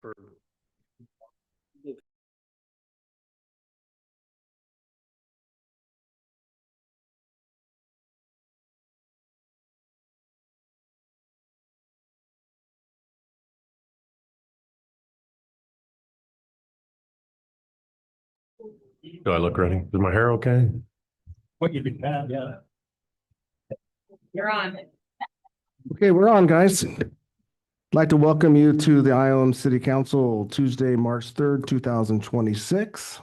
for Do I look ready? Is my hair okay? What you can have, yeah. You're on. Okay, we're on, guys. I'd like to welcome you to the Ione City Council Tuesday, March 3rd, 2026.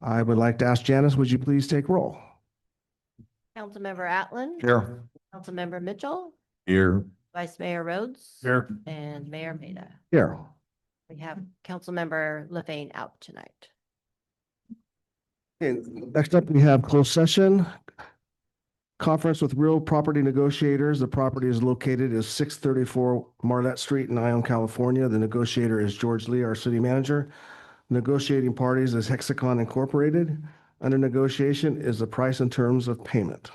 I would like to ask Janice, would you please take roll? Councilmember Atlan. Here. Councilmember Mitchell, Here. Vice Mayor Rhodes. Here. And Mayor Maida. Here. We have Councilmember Lefane out tonight. Okay, next up, we have closed session. Conference with real property negotiators. The property is located at 634 Marlette Street in Ione, California. The negotiator is George Lee, our city manager. Negotiating parties is Hexacon Incorporated. Under negotiation is the price and terms of payment.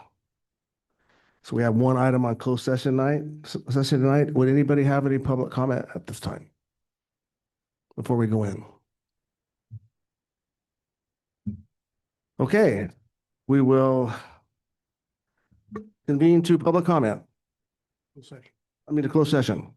So we have one item on closed session tonight. Would anybody have any public comment at this time? Before we go in? Okay, we will convene to public comment. To closed session.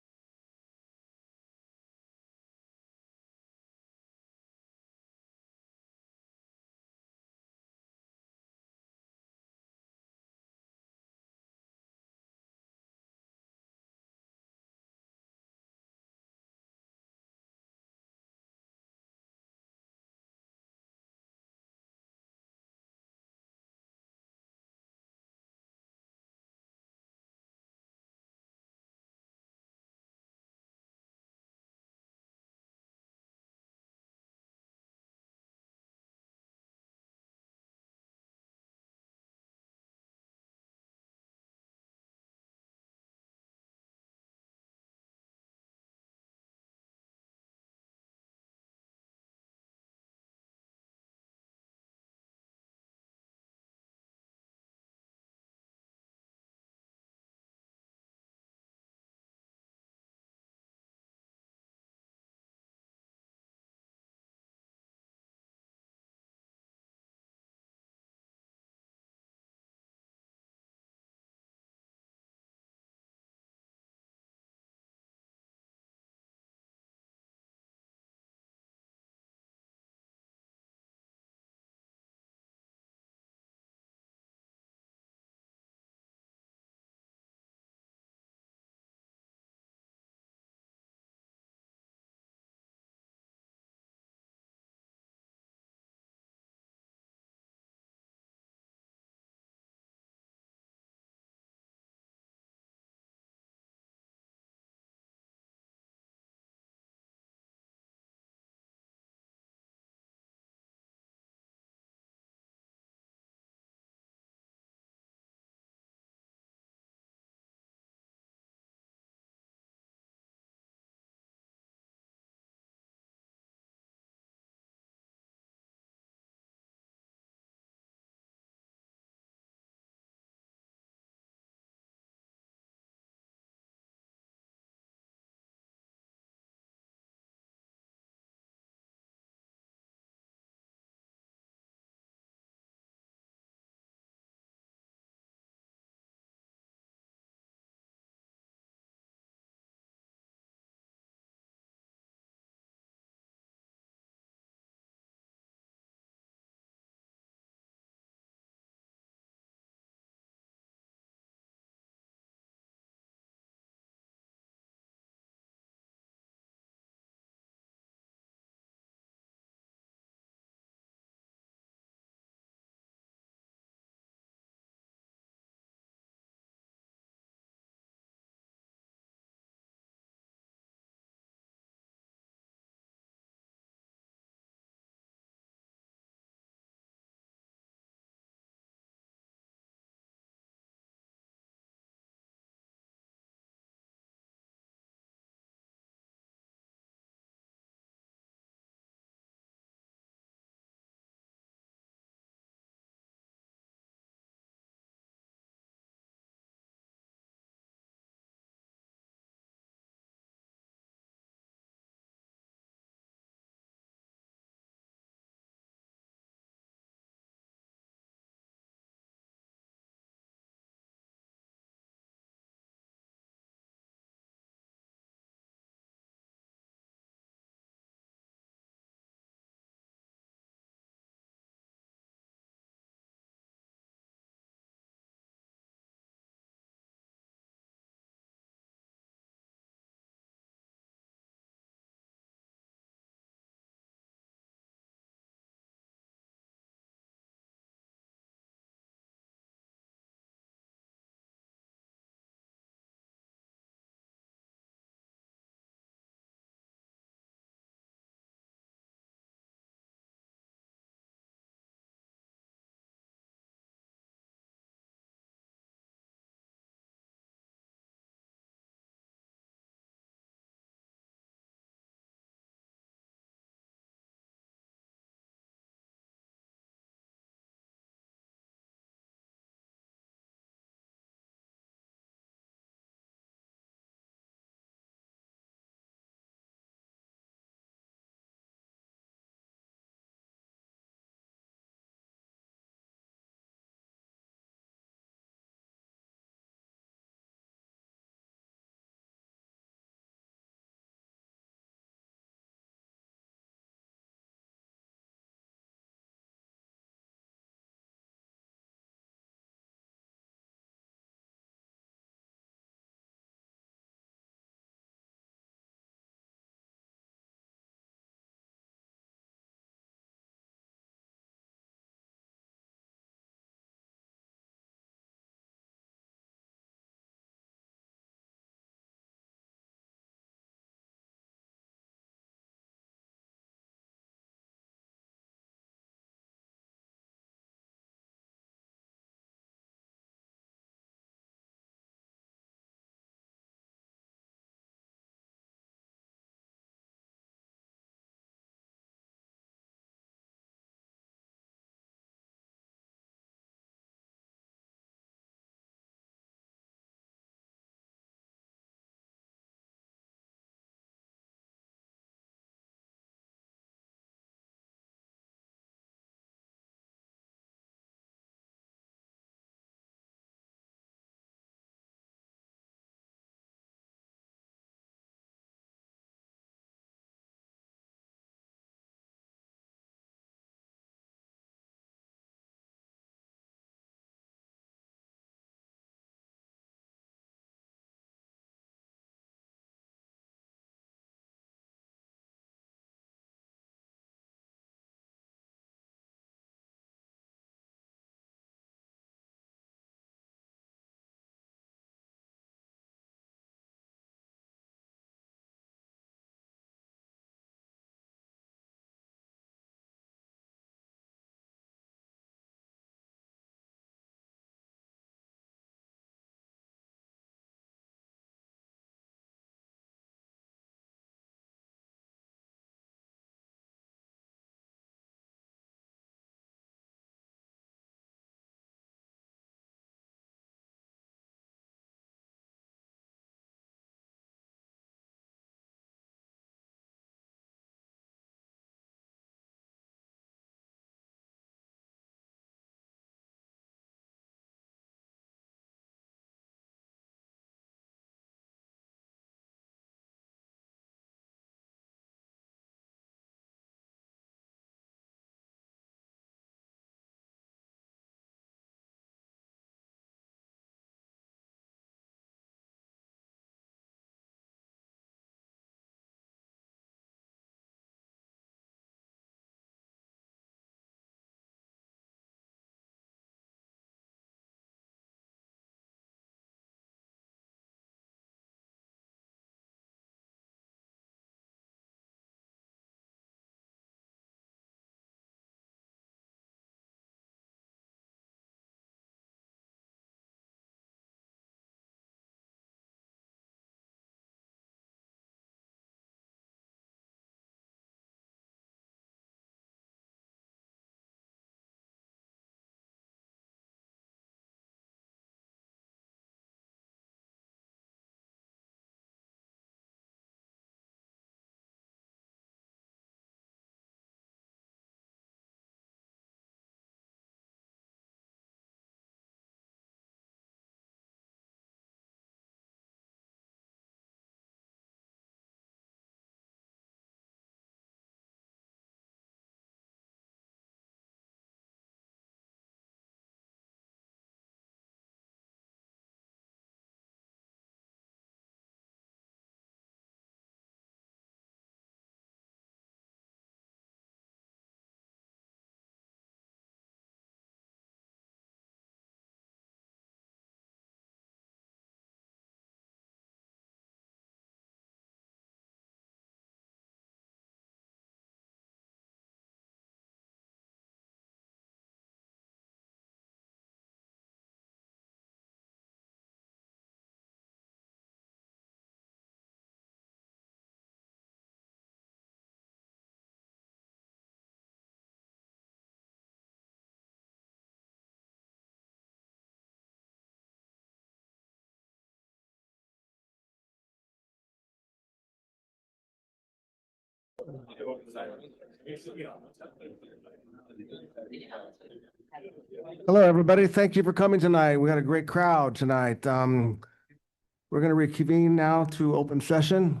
Hello, everybody. Thank you for coming tonight. We got a great crowd tonight. We're going to reconvene now to open session.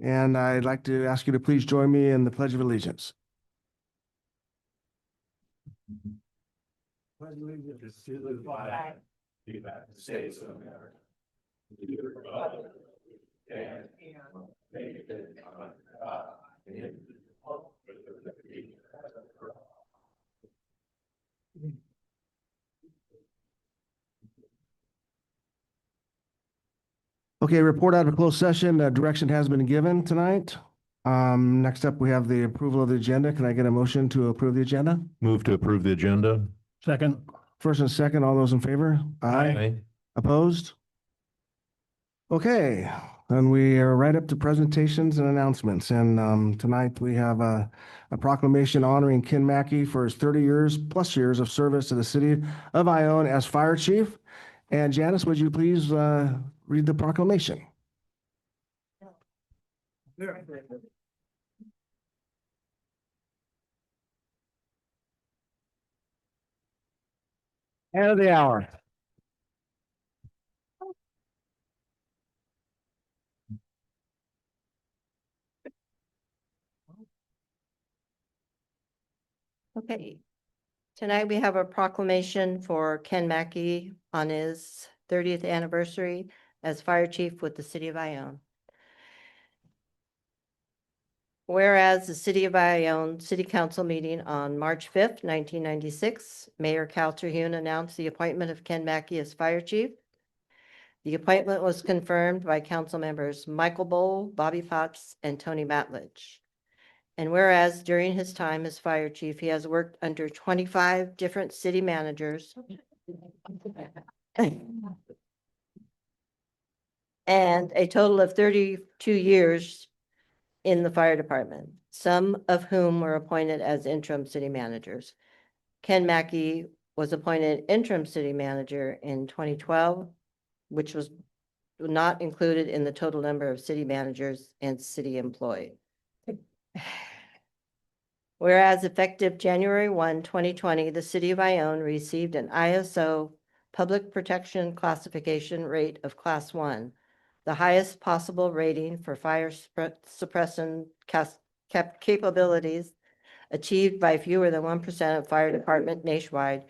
And I'd like to ask you to please join me in the Pledge of Allegiance. Pledge allegiance to the flag of the United States of America. To the republic and okay, report out of closed session. Direction has been given tonight. Next up, we have the approval of the agenda. Can I get a motion to approve the agenda? Move to approve the agenda. Second. First and second, all those in favor? Aye. Opposed? Okay, and we are right up to presentations and announcements. And tonight we have a proclamation honoring Ken Mackey for his 30 years plus years of service to the city of Ione as fire chief. And Janice, would you please read the proclamation? End of the hour. Okay. Tonight we have a proclamation for Ken Mackey on his 30th anniversary as fire chief with the city of Ione. Whereas the City of Ione City Council meeting on March 5th, 1996, Mayor Cal Terhune announced the appointment of Ken Mackey as fire chief. The appointment was confirmed by council members Michael Bowl, Bobby Potts, and Tony Matledge. And whereas during his time as fire chief, he has worked under 25 different city managers and a total of 32 years in the fire department, some of whom were appointed as interim city managers. Ken Mackey was appointed interim city manager in 2012, which was not included in the total number of city managers and city employed. Whereas effective January 1, 2020, the city of Ione received an ISO public protection classification rate of class 1, the highest possible rating for fire suppression capabilities achieved by fewer than 1% of fire department nationwide,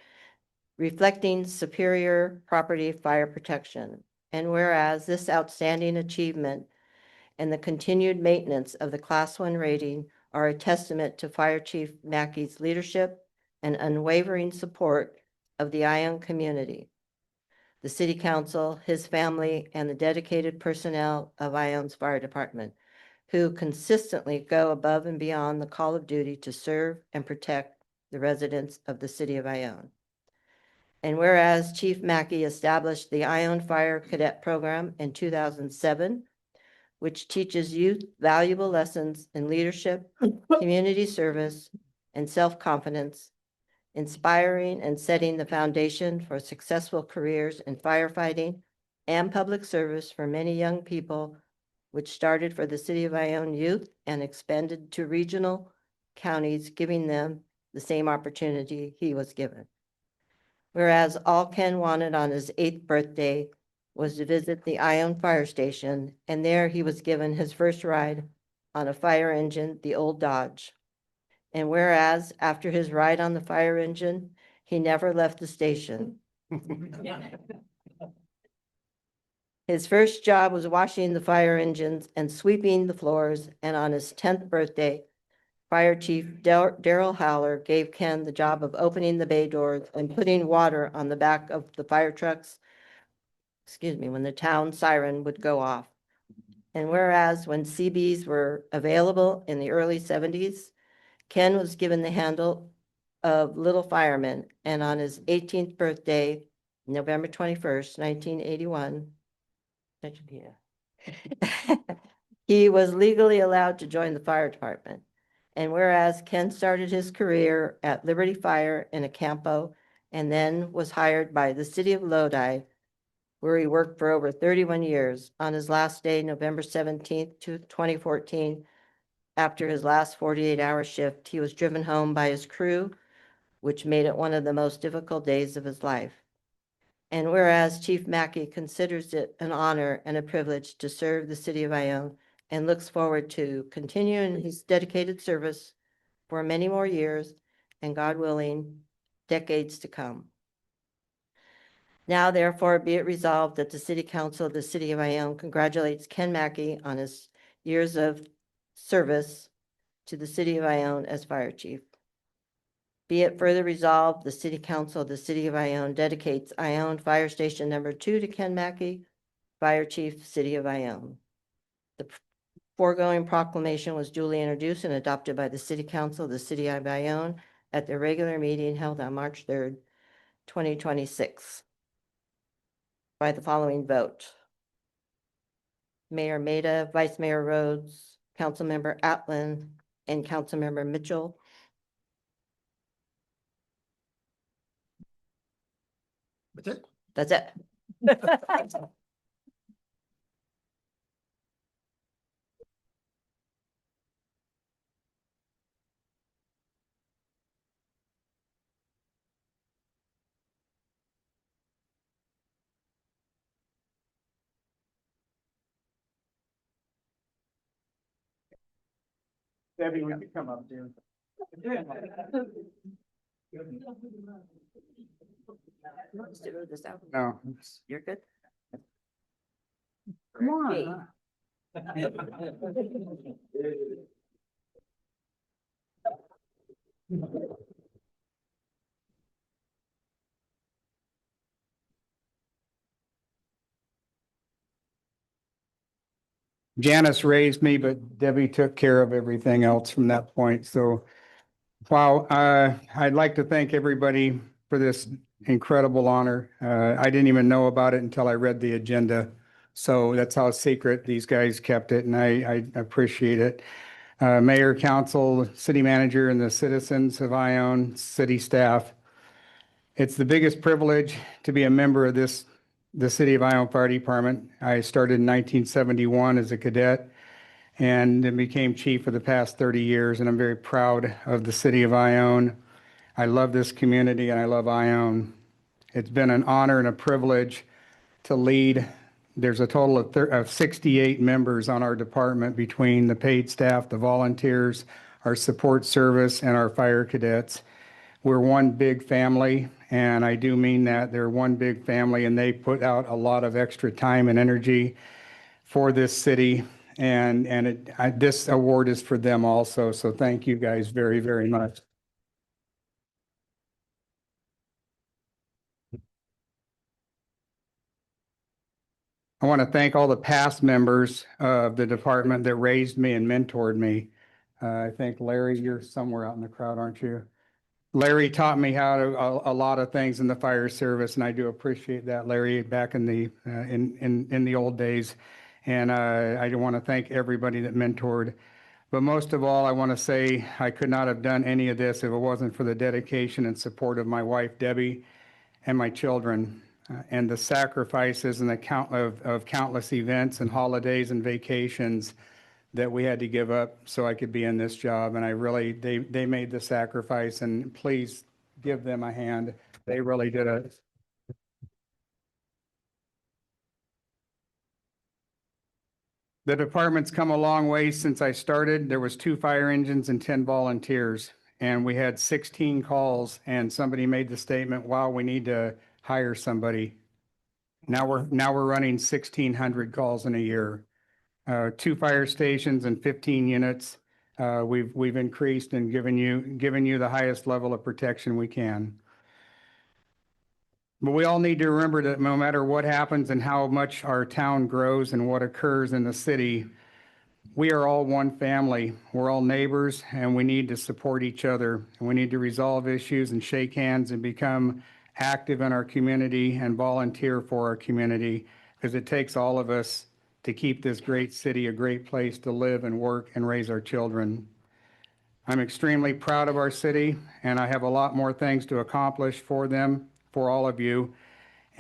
reflecting superior property fire protection. And whereas this outstanding achievement and the continued maintenance of the class 1 rating are a testament to Fire Chief Mackey's leadership and unwavering support of the Ione community, the city council, his family, and the dedicated personnel of Ione's fire department, who consistently go above and beyond the call of duty to serve and protect the residents of the city of Ione. And whereas Chief Mackey established the Ione Fire Cadet Program in 2007, which teaches youth valuable lessons in leadership, community service, and self-confidence, inspiring and setting the foundation for successful careers in firefighting and public service for many young people, which started for the city of Ione youth and expanded to regional counties, giving them the same opportunity he was given. Whereas all Ken wanted on his 8th birthday was to visit the Ione Fire Station, and there he was given his first ride on a fire engine, the old Dodge. And whereas after his ride on the fire engine, he never left the station. His first job was washing the fire engines and sweeping the floors, and on his 10th birthday, Fire Chief Daryl Howler gave Ken the job of opening the bay doors and putting water on the back of the fire trucks, when the town siren would go off. And whereas when CBs were available in the early 70s, Ken was given the handle of Little Fireman, and on his 18th birthday, November 21st, 1981, he was legally allowed to join the fire department. And whereas Ken started his career at Liberty Fire in Acampo and then was hired by the city of Lodi, where he worked for over 31 years, on his last day, November 17th, 2014, After his last 48-hour shift, he was driven home by his crew, which made it one of the most difficult days of his life. And whereas Chief Mackey considers it an honor and a privilege to serve the city of Ione and looks forward to continuing his dedicated service for many more years and, God willing, decades to come. Now therefore be it resolved that the City Council of the City of Ione congratulates Ken Mackey on his years of service to the City of Ione as Fire Chief. Be it further resolved, the City Council of the City of Ione dedicates Ione Fire Station Number 2 to Ken Mackey, Fire Chief, City of Ione. The foregoing proclamation was duly introduced and adopted by the City Council of the City of Ione at their regular meeting held on March 3rd, 2026. By the following vote. Mayor Maida, Vice Mayor Rhodes, Councilmember Atlan, and Councilmember Mitchell. That's it. That's it. Debbie, we could come up, dude. No. You're good? Come Hey. on. Janice raised me, but Debbie took care of everything else from that point. So, wow, I'd like to thank everybody for this incredible honor. I didn't even know about it until I read the agenda. So that's how secret these guys kept it, and I appreciate it. Mayor, council, city manager, and the citizens of Ione, city staff. It's the biggest privilege to be a member of the City of Ione Fire Department. I started in 1971 as a cadet and then became chief for the past 30 years, and I'm very proud of the City of Ione. I love this community and I love Ione. It's been an honor and a privilege to lead. There's a total of 68 members on our department between the paid staff, the volunteers, our support service, and our fire cadets. We're one big family, and I do mean that. They're one big family, and they put out a lot of extra time and energy for this city, and this award is for them also. So thank you guys very, very much. I want to thank all the past members of the department that raised me and mentored me. I think Larry, you're somewhere out in the crowd, aren't you? Larry taught me how to a lot of things in the fire service, and I do appreciate that, Larry, back in the in the old days. And I want to thank everybody that mentored. But most of all, I want to say I could not have done any of this if it wasn't for the dedication and support of my wife, Debbie, and my children, and the sacrifices and the count of countless events and holidays and vacations that we had to give up so I could be in this job. And I really, they made the sacrifice, and please give them a hand. They really did it. The department's come a long way since I started. There was 2 fire engines and 10 volunteers, and we had 16 calls, and somebody made the statement, wow, we need to hire somebody. Now we're running 1,600 calls in a year. 2 fire stations and 15 units. We've increased and given you the highest level of protection we can. But we all need to remember that no matter what happens and how much our town grows and what occurs in the city, we are all one family. We're all neighbors, and we need to support each other. And we need to resolve issues and shake hands and become active in our community and volunteer for our community, because it takes all of us to keep this great city a great place to live and work and raise our children. I'm extremely proud of our city, and I have a lot more things to accomplish for them, for all of you,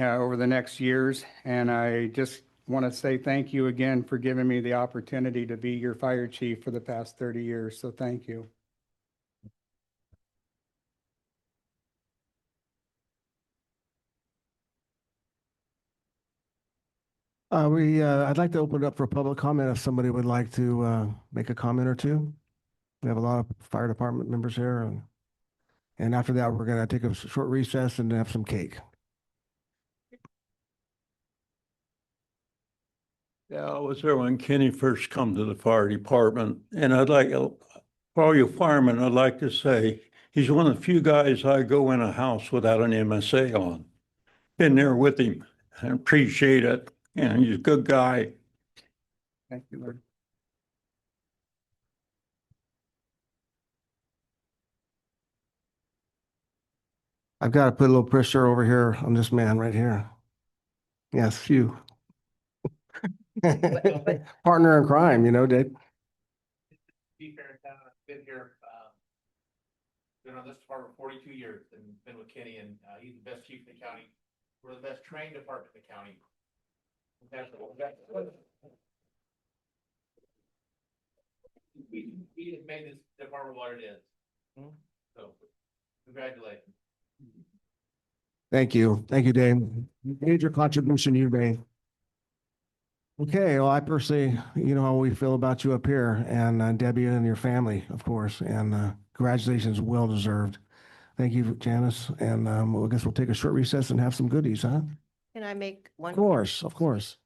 over the next years. And I just want to say thank you again for giving me the opportunity to be your fire chief for the past 30 years. So thank you. I'd like to open it up for public comment if somebody would like to make a comment or two. We have a lot of fire department members here, and after that, we're gonna take a short recess and have some cake. Yeah, I was there when Kenny first come to the fire department, and I'd like, for all you firemen, I'd like to say, he's one of the few guys I go in a house without an MSA on. Been there with him and appreciate it, and he's a good guy. Thank you, Lord. I've got to put a little pressure over here on this man right here. Yes, you. Partner in crime, Dave. Be fair in town, I've been here, been on this department 42 years and been with Kenny and, he's the best chief in the county. We're the best trained department in the county. He has made this department what it is. So, congratulations. Thank you. Thank you, Dave. Major contribution you made. Okay, well, I personally, you know how we feel about you up here, and Debbie and your family, of course, and congratulations, well deserved. Thank you, Janice, and I guess we'll take a short recess and have some goodies, huh? Can I make one? Of course, of course.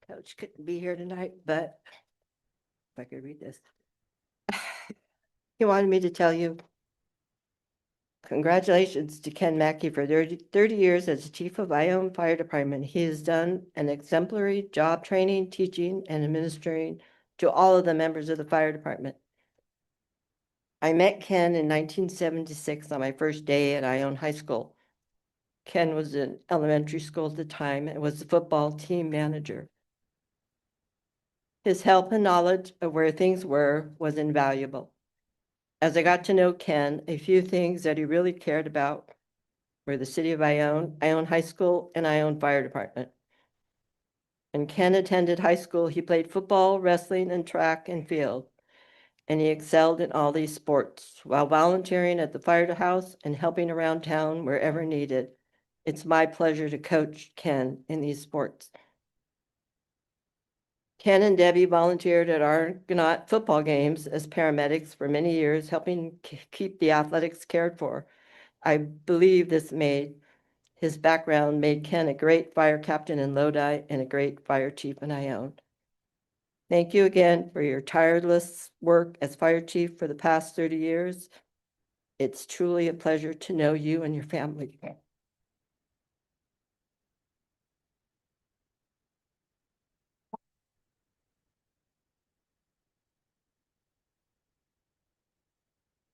Coach couldn't be here tonight, but if I could read this. He wanted me to tell you, congratulations to Ken Mackey for 30 years as chief of Ione Fire Department. He has done an exemplary job training, teaching, and administering to all of the members of the fire department. I met Ken in 1976 on my first day at Ione High School. Ken was in elementary school at the time and was the football team manager. His help and knowledge of where things were was invaluable. As I got to know Ken, a few things that he really cared about were the city of Ione, Ione High School, and Ione Fire Department. When Ken attended high school, he played football, wrestling, and track and field, and he excelled in all these sports while volunteering at the firehouse and helping around town wherever needed. It's my pleasure to coach Ken in these sports. Ken and Debbie volunteered at Argonaut football games as paramedics for many years, helping keep the athletics cared for. I believe his background made Ken a great fire captain in Lodi and a great fire chief in Ione. Thank you again for your tireless work as fire chief for the past 30 years. It's truly a pleasure to know you and your family.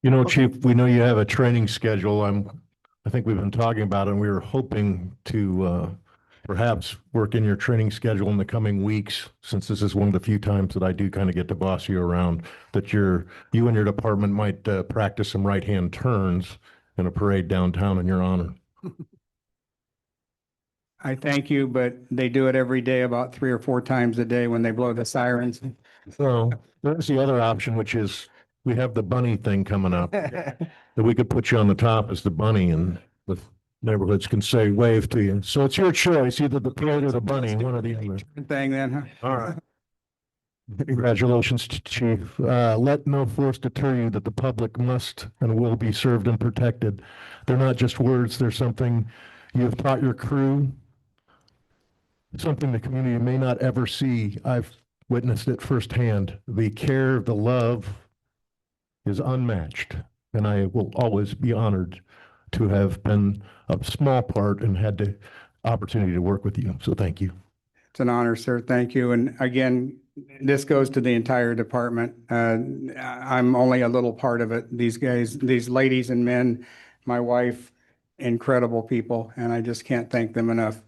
You know, Chief, we know you have a training schedule. I think we've been talking about it, and we were hoping to perhaps work in your training schedule in the coming weeks, since this is one of the few times that I do kind of get to boss you around, that you and your department might practice some right-hand turns in a parade downtown in your honor. I thank you, but they do it every day about 3 or 4 times a day when they blow the sirens. So there's the other option, which is we have the bunny thing coming up, that we could put you on the top as the bunny, and the neighborhoods can say wave to you. So it's your choice, either the parade or the bunny, one or the other. Thing then, huh? All right. Congratulations, Chief. Let no force deter you that the public must and will be served and protected. They're not just words, they're something you have taught your crew, something the community may not ever see. I've witnessed it firsthand. The care, the love is unmatched, and I will always be honored to have been a small part and had the opportunity to work with you. So thank you. It's an honor, sir. Thank you. And again, this goes to the entire department. I'm only a little part of it. These guys, these ladies and men, my wife, incredible people, and I just can't thank them enough.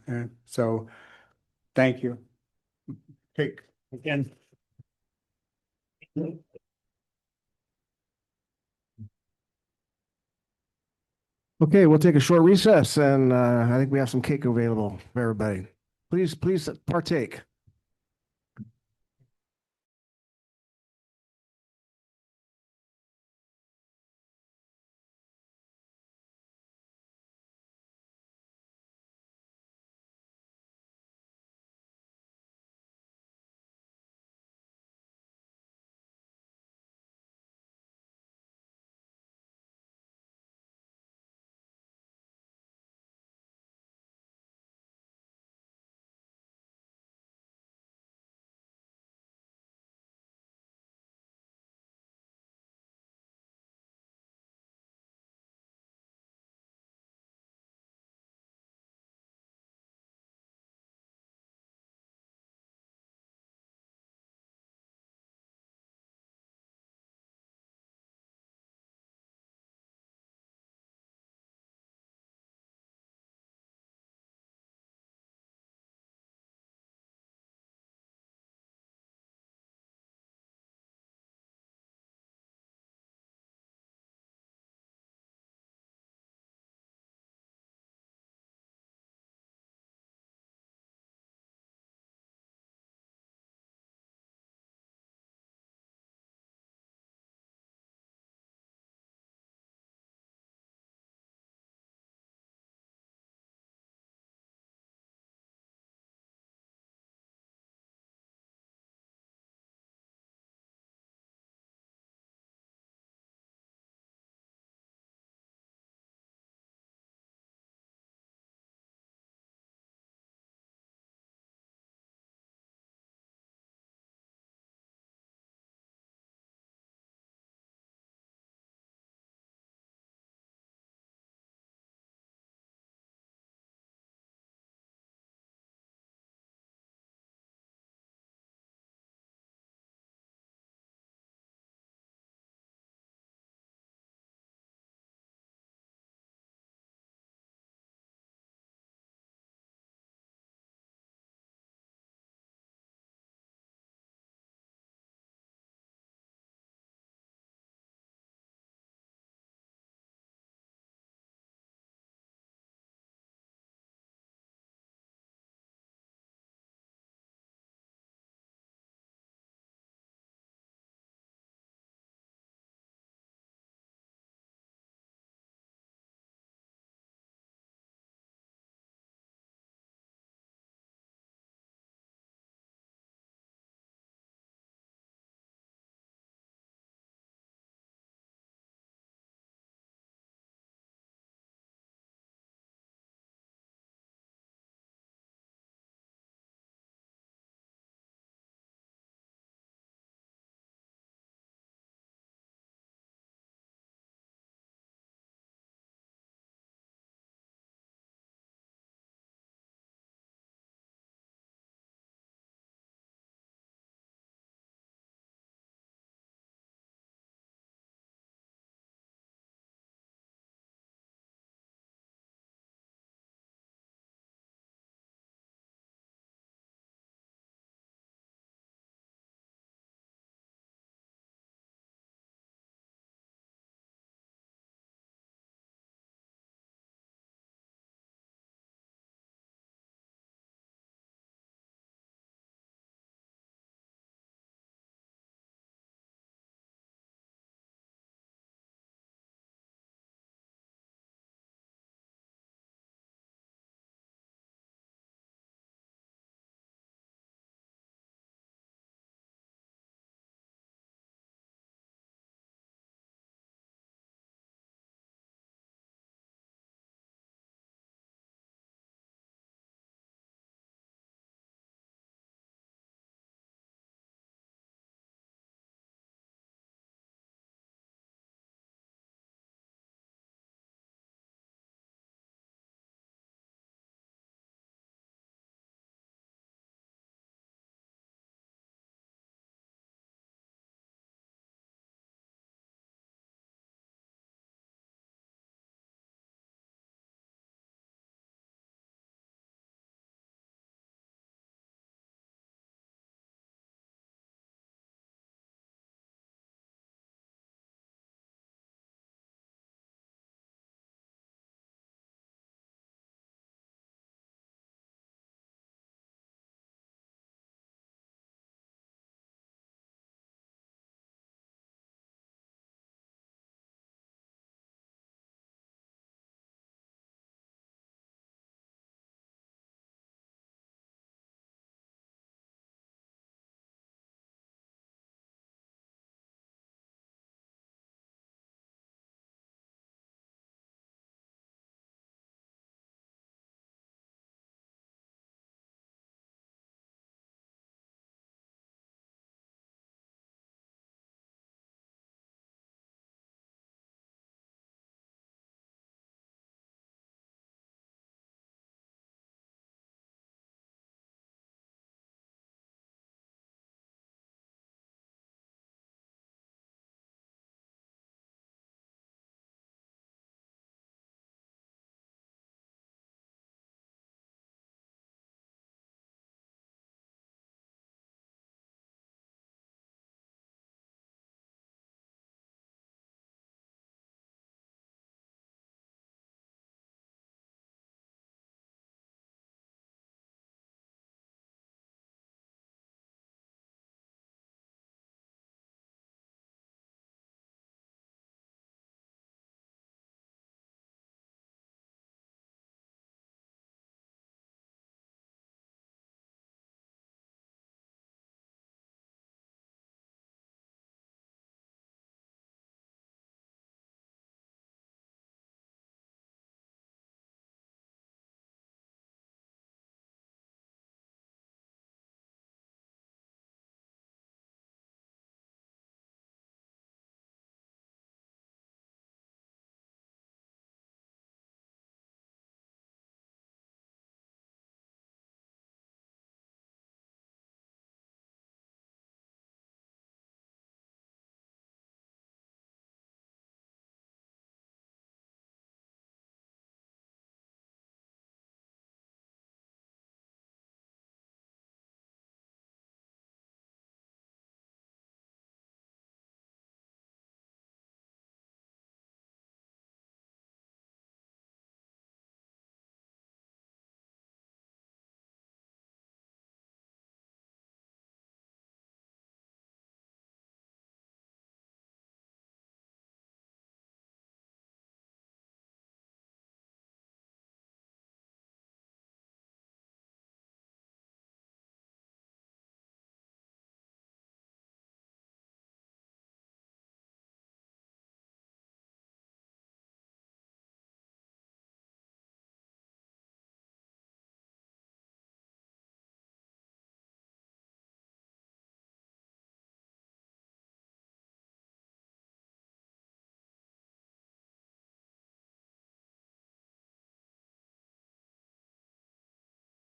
So thank you. Cake. Again. Okay, we'll take a short recess and I think we have some cake available for everybody. Please partake.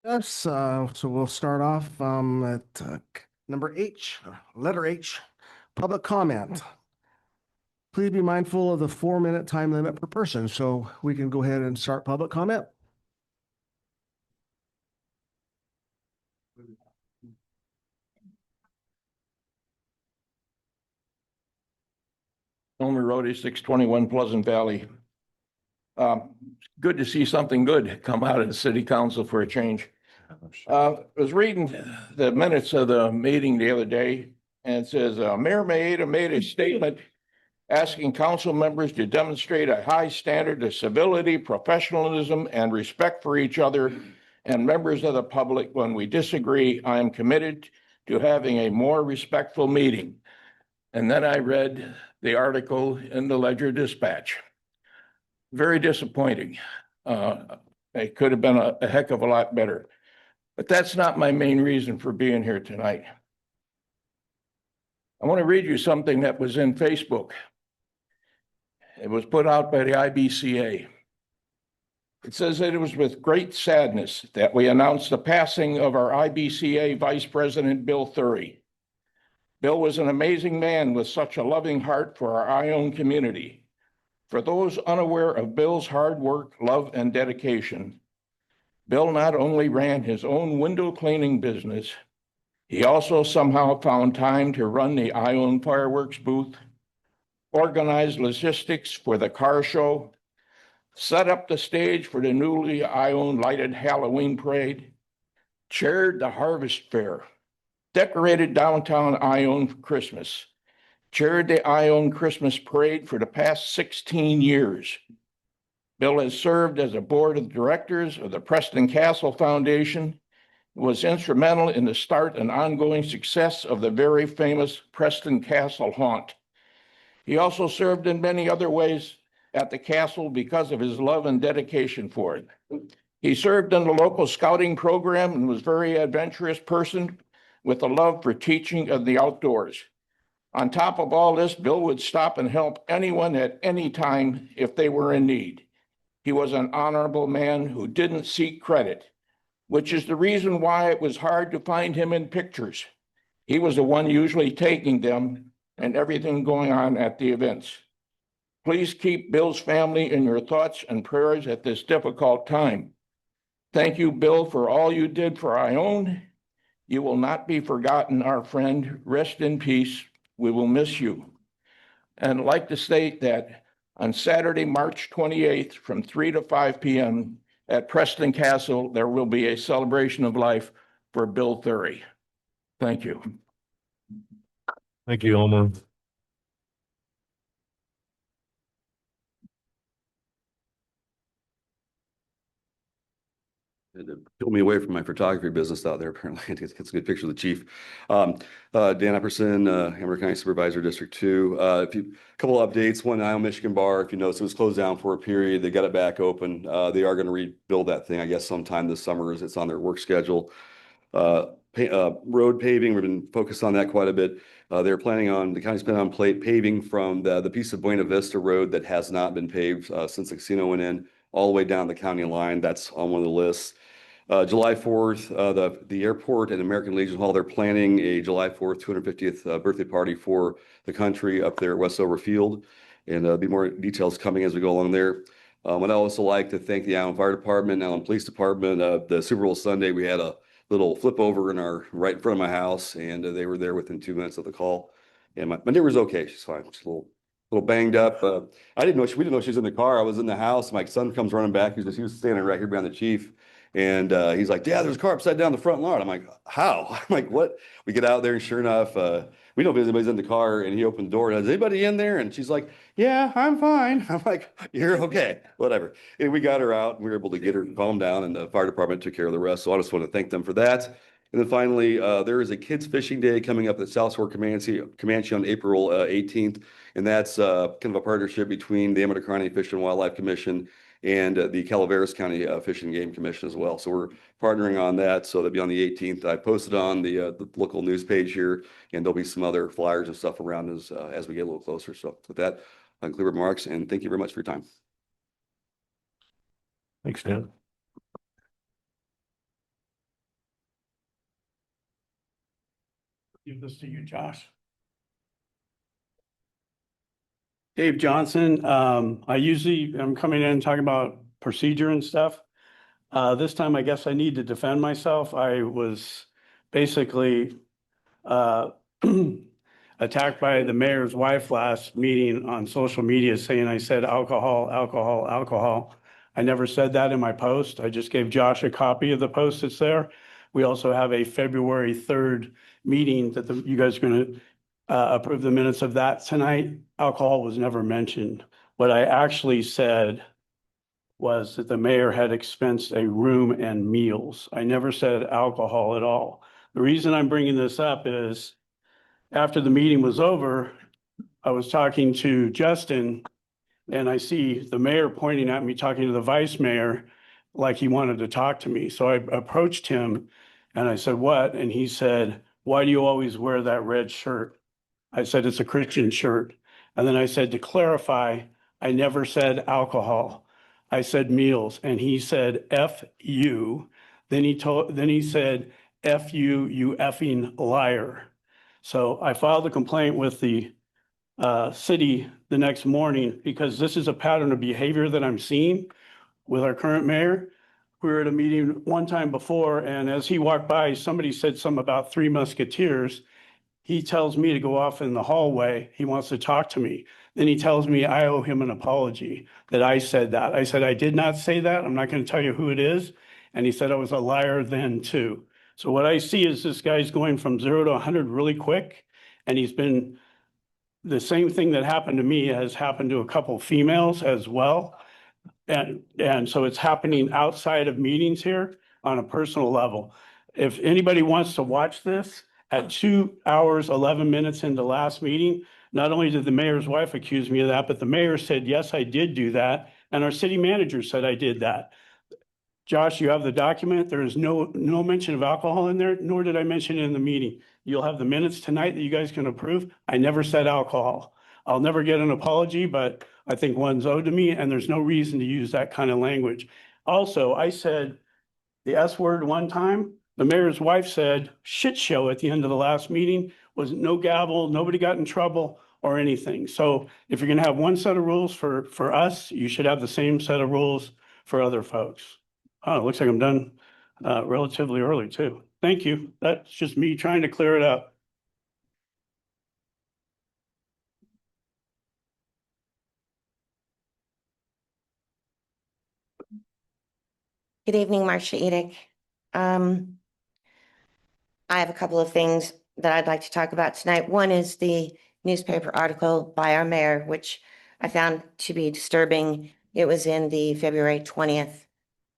Yes, so we'll start off at number H, letter H, public comment. Please be mindful of the 4-minute time limit per person, so we can go ahead and start public comment. Elmer Rhodey, 621 Pleasant Valley. Good to see something good come out of the city council for a change. I was reading the minutes of the meeting the other day, and it says, Mayor Maeda made a statement asking council members to demonstrate a high standard of civility, professionalism, and respect for each other and members of the public. When we disagree, I am committed to having a more respectful meeting. And then I read the article in the Ledger Dispatch. Very disappointing. It could have been a heck of a lot better. But that's not my main reason for being here tonight. I want to read you something that was in Facebook. It was put out by the IBCA. It says that it was with great sadness that we announced the passing of our IBCA Vice President, Bill Thury. Bill was an amazing man with such a loving heart for our Ione community. For those unaware of Bill's hard work, love, and dedication, Bill not only ran his own window cleaning business, he also somehow found time to run the Ione fireworks booth, organize logistics for the car show, set up the stage for the newly Ione lighted Halloween parade, chaired the harvest fair, decorated downtown Ione for Christmas, chaired the Ione Christmas parade for the past 16 years. Bill has served as a board of directors of the Preston Castle Foundation, was instrumental in the start and ongoing success of the very famous Preston Castle haunt. He also served in many other ways at the castle because of his love and dedication for it. He served in the local scouting program and was a very adventurous person with a love for teaching of the outdoors. On top of all this, Bill would stop and help anyone at any time if they were in need. He was an honorable man who didn't seek credit, which is the reason why it was hard to find him in pictures. He was the one usually taking them and everything going on at the events. Please keep Bill's family in your thoughts and prayers at this difficult time. Thank you, Bill, for all you did for Ione. You will not be forgotten, our friend. Rest in peace. We will miss you. And I'd like to state that on Saturday, March 28th, from 3 to 5 p.m. at Preston Castle, there will be a celebration of life for Bill Thury. Thank you. Thank you, Elmer. It pulled me away from my photography business out there. Apparently, it's a good picture of the chief. Dan Epperson, Hamilton County Supervisor, District 2. A couple of updates. One, Ione Michigan Bar, if you notice, it was closed down for a period. They got it back open. They are going to rebuild that thing, I guess, sometime this summer, as it's on their work schedule. Road paving, we've been focused on that quite a bit. They're planning on, the county's planning on paving from the piece of Buena Vista Road that has not been paved since the casino went in, all the way down the county line. That's on one of the lists. July 4th, the airport and American Legion Hall, they're planning a July 4th, 250th birthday party for the country up there at Westover Field. And there'll be more details coming as we go along there. I'd also like to thank the Allen Fire Department, Allen Police Department. The Super Bowl Sunday, we had a little flip over right in front of my house, and they were there within 2 minutes of the call. And my neighbor's okay. She's fine. She's a little banged up. We didn't know she was in the car. I was in the house. My son comes running back. He was standing right here behind the chief. And he's like, Dad, there's a car upside down the front lawn. I'm like, how? I'm like, what? We get out there, and sure enough, we know if anybody's in the car, and he opened the door. Is anybody in there? And she's like, yeah, I'm fine. I'm like, you're okay, whatever. And we got her out, and we were able to get her calmed down, and the fire department took care of the rest. So I just want to thank them for that. And then finally, there is a kids fishing day coming up at South Shore Comanche on April 18th. And that's kind of a partnership between the Amador County Fish and Wildlife Commission and the Calaveras County Fish and Game Commission as well. So we're partnering on that. So that'll be on the 18th. I posted on the local news page here, and there'll be some other flyers and stuff around as we get a little closer. So with that, I conclude remarks, and thank you very much for your time. Thanks, Dan. Give this to you, Josh. Dave Johnson, I'm coming in and talking about procedure and stuff. This time, I guess I need to defend myself. I was basically attacked by the mayor's wife last meeting on social media saying I said alcohol, alcohol, alcohol. I never said that in my post. I just gave Josh a copy of the post that's there. We also have a February 3rd meeting that you guys are going to approve the minutes of that tonight. Alcohol was never mentioned. What I actually said was that the mayor had expensed a room and meals. I never said alcohol at all. The reason I'm bringing this up is after the meeting was over, I was talking to Justin and I see the mayor pointing at me, talking to the vice mayor, like he wanted to talk to me. So I approached him and I said, "What?" And he said, "Why do you always wear that red shirt?" I said, "It's a Christian shirt." And then I said, to clarify, I never said alcohol. I said meals. And he said, F you. Then he said, F you, you effing liar. So I filed a complaint with the city the next morning because this is a pattern of behavior that I'm seeing with our current mayor. We were at a meeting one time before, and as he walked by, somebody said something about Three Musketeers. He tells me to go off in the hallway. He wants to talk to me. Then he tells me I owe him an apology that I said that. I said, I did not say that. I'm not going to tell you who it is. And he said I was a liar then too. So what I see is this guy's going from 0 to 100 really quick. And he's been, the same thing that happened to me has happened to a couple females as well. And so it's happening outside of meetings here on a personal level. If anybody wants to watch this, at 2 hours, 11 minutes into last meeting, not only did the mayor's wife accuse me of that, but the mayor said, yes, I did do that. And our city manager said I did that. Josh, you have the document. There is no mention of alcohol in there, nor did I mention it in the meeting. You'll have the minutes tonight that you guys can approve. I never said alcohol. I'll never get an apology, but I think one's owed to me, and there's no reason to use that kind of language. Also, I said the S word one time. The mayor's wife said shit show at the end of the last meeting. Was no gavel, nobody got in trouble or anything. So if you're gonna have one set of rules for us, you should have the same set of rules for other folks. Oh, it looks like I'm done relatively early too. Thank you. That's just me trying to clear it up. Good evening, Marcia Edick. I have a couple of things that I'd like to talk about tonight. One is the newspaper article by our mayor, which I found to be disturbing. It was in the February 20th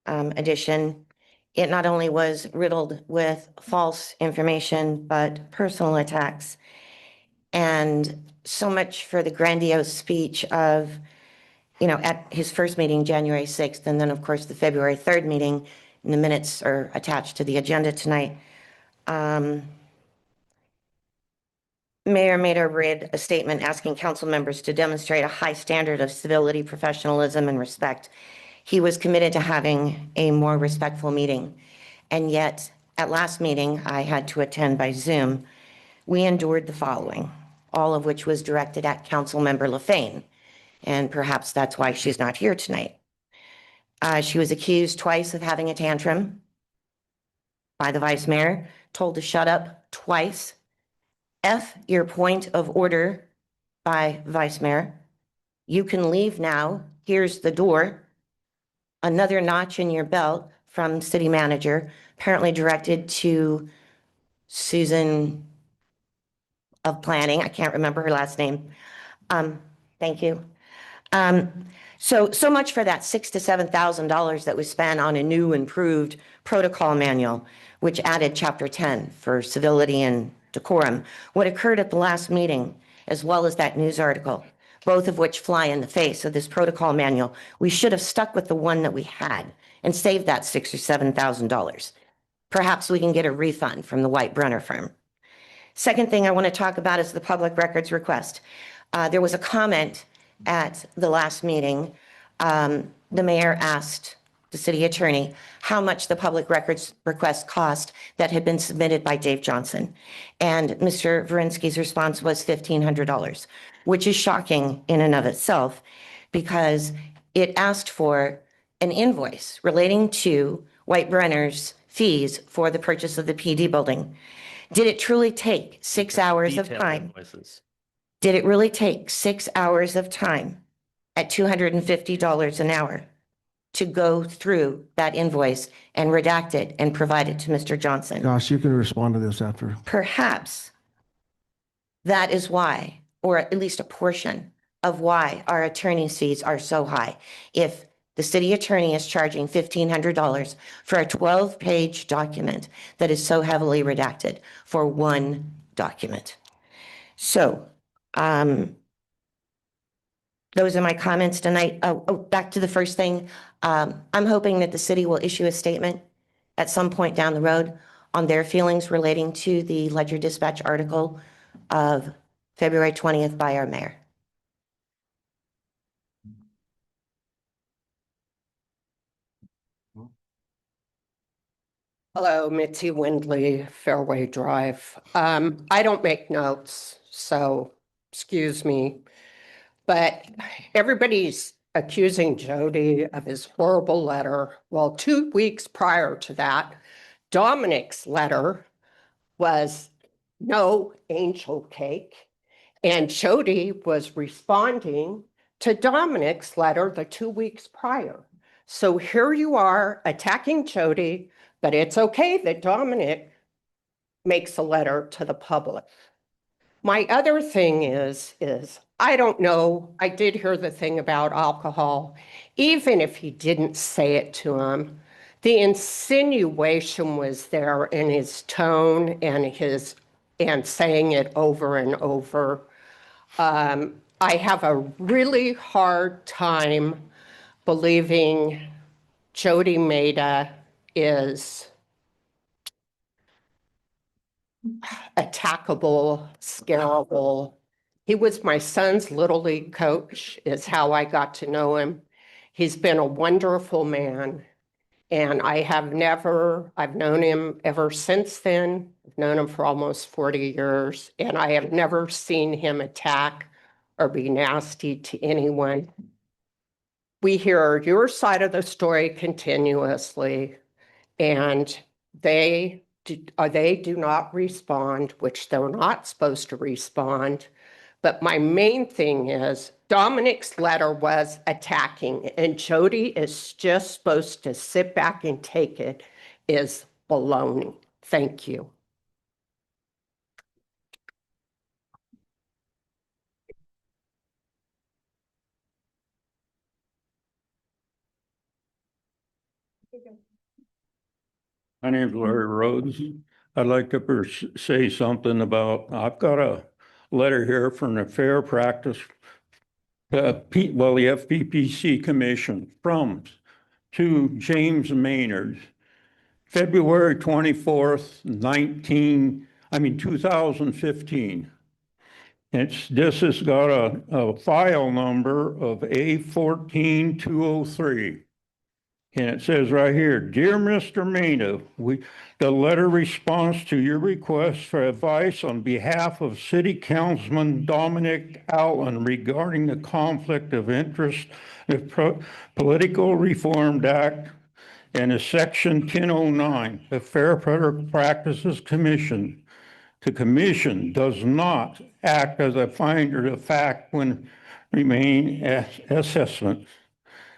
edition. It not only was riddled with false information, but personal attacks. And so much for the grandiose speech of, at his first meeting, January 6th, and then, of course, the February 3rd meeting, and the minutes are attached to the agenda tonight. Mayor Mader read a statement asking council members to demonstrate a high standard of civility, professionalism, and respect. He was committed to having a more respectful meeting. And yet, at last meeting, I had to attend by Zoom. We endured the following, all of which was directed at Councilmember LaFane. And perhaps that's why she's not here tonight. She was accused twice of having a tantrum by the vice mayor, told to shut up twice. F your point of order by vice mayor. You can leave now. Here's the door. Another notch in your belt from city manager, apparently directed to Susan of planning. I can't remember her last name. Thank you. So much for that $6,000 to $7,000 that was spent on a new improved protocol manual, which added chapter 10 for civility and decorum. What occurred at the last meeting, as well as that news article, both of which fly in the face of this protocol manual, we should have stuck with the one that we had and saved that $6,000 or $7,000. Perhaps we can get a refund from the White Brunner firm. Second thing I want to talk about is the public records request. There was a comment at the last meeting. The mayor asked the city attorney, how much the public records request cost that had been submitted by Dave Johnson. And Mr. Verinsky's response was $1,500, which is shocking in and of itself because it asked for an invoice relating to White Brenner's fees for the purchase of the PD building. Did it truly take 6 hours of Detailed time? invoices. Did it really take 6 hours of time at $250 an hour to go through that invoice and redact it and provide it to Mr. Johnson? Gosh, you can respond to this after. Perhaps that is why, or at least a portion of why our attorney's fees are so high. If the city attorney is charging $1,500 for a 12-page document that is so heavily redacted for one document. So, those are my comments tonight. Back to the first thing. I'm hoping that the city will issue a statement at some point down the road on their feelings relating to the Ledger Dispatch article of February 20th by our mayor. Hello, Mitzi Windley, Fairway Drive. I don't make notes, so excuse me. But everybody's accusing Jody of his horrible letter. Well, 2 weeks prior to that, Dominic's letter was no angel cake. And Jody was responding to Dominic's letter the 2 weeks prior. So here you are attacking Jody, but it's okay that Dominic makes a letter to the public. My other thing is I don't know, I did hear the thing about alcohol. Even if he didn't say it to him, the insinuation was there in his tone and saying it over and over. I have a really hard time believing Jody Maida is attackable, scarable. He was my son's Little League coach, is how I got to know him. He's been a wonderful man. And I've known him ever since then. I've known him for almost 40 years, and I have never seen him attack or be nasty to anyone. We hear your side of the story continuously, and they do not respond, which they're not supposed to respond. But my main thing is Dominic's letter was attacking, and Jody is just supposed to sit back and take it is baloney. Thank you. My name's Larry Rhodes. I'd like to say something about, I've got a letter here from the Fair Practice, the FPPC Commission to James Maynard, February 24th, 2015. This has got a file number of A14203. And it says right here, Dear Mr. Maynard, the letter responds to your request for advice on behalf of City Councilman Dominic Allen regarding the conflict of interest, the Political Reform Act, and a Section 1009, the Fair Practices Commission. The commission does not act as a finder of fact when remaining assessment.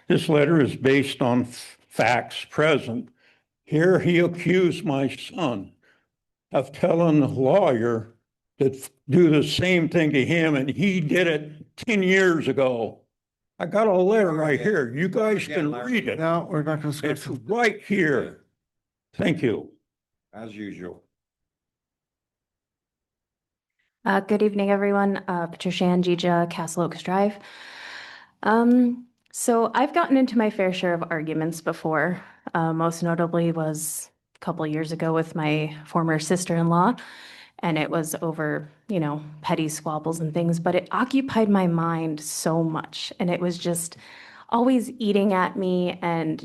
This letter is based on facts present. Here he accused my son of telling the lawyer to do the same thing to him, and he did it 10 years ago. I got a letter right here. You guys can read it. No, we're not going to It's discuss. right here. Thank you. As usual. Good evening, everyone. Patricia Angija, Castle Oaks Drive. So I've gotten into my fair share of arguments before. Most notably was a couple years ago with my former sister-in-law, and it was over, petty squabbles and things, but it occupied my mind so much. And it was just always eating at me. And,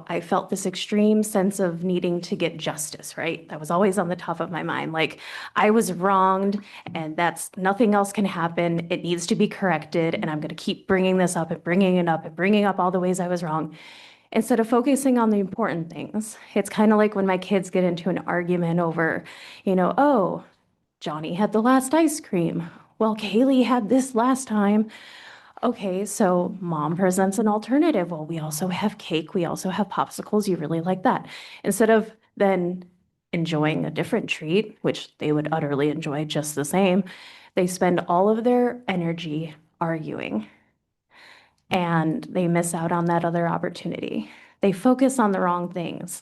I felt this extreme sense of needing to get justice, right? That was always on the top of my mind. Like, I was wronged and that's nothing else can happen. It needs to be corrected. And I'm going to keep bringing this up and bringing it up and bringing up all the ways I was wrong. Instead of focusing on the important things. It's kind of like when my kids get into an argument over, oh, Johnny had the last ice cream. Well, Kaylee had this last time. Okay, so mom presents an alternative. Well, we also have cake. We also have popsicles. You really like that. Instead of then enjoying a different treat, which they would utterly enjoy just the same, they spend all of their energy arguing and they miss out on that other opportunity. They focus on the wrong things.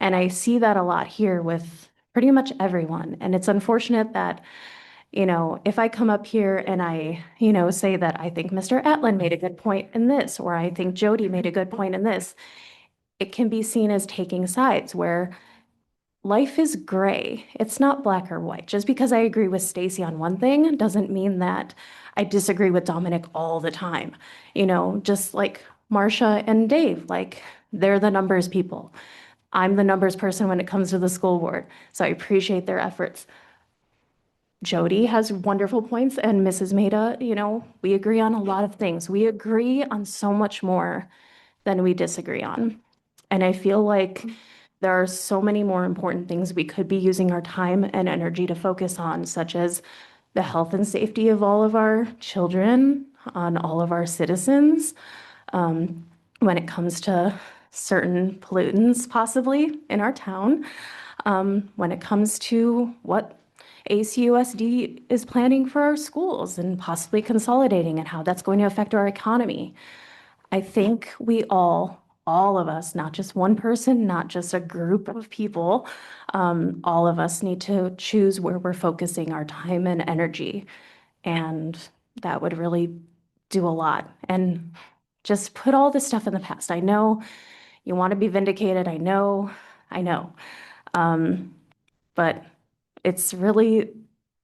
And I see that a lot here with pretty much everyone. And it's unfortunate that, if I come up here and I, say that I think Mr. Atlan made a good point in this, or I think Jody made a good point in this, it can be seen as taking sides where life is gray. It's not black or white. Just because I agree with Stacy on one thing doesn't mean that I disagree with Dominic all the time. Just like Marcia and Dave, like they're the numbers people. I'm the numbers person when it comes to the school board. So I appreciate their efforts. Jody has wonderful points and Mrs. Maida, we agree on a lot of things. We agree on so much more than we disagree on. And I feel like there are so many more important things we could be using our time and energy to focus on, such as the health and safety of all of our children, on all of our citizens, when it comes to certain pollutants possibly in our town, when it comes to what ACUSD is planning for our schools and possibly consolidating and how that's going to affect our economy. I think we all of us, not just one person, not just a group of people, all of us need to choose where we're focusing our time and energy. And that would really do a lot. And just put all this stuff in the past. I know you want to be vindicated. I know. But it's really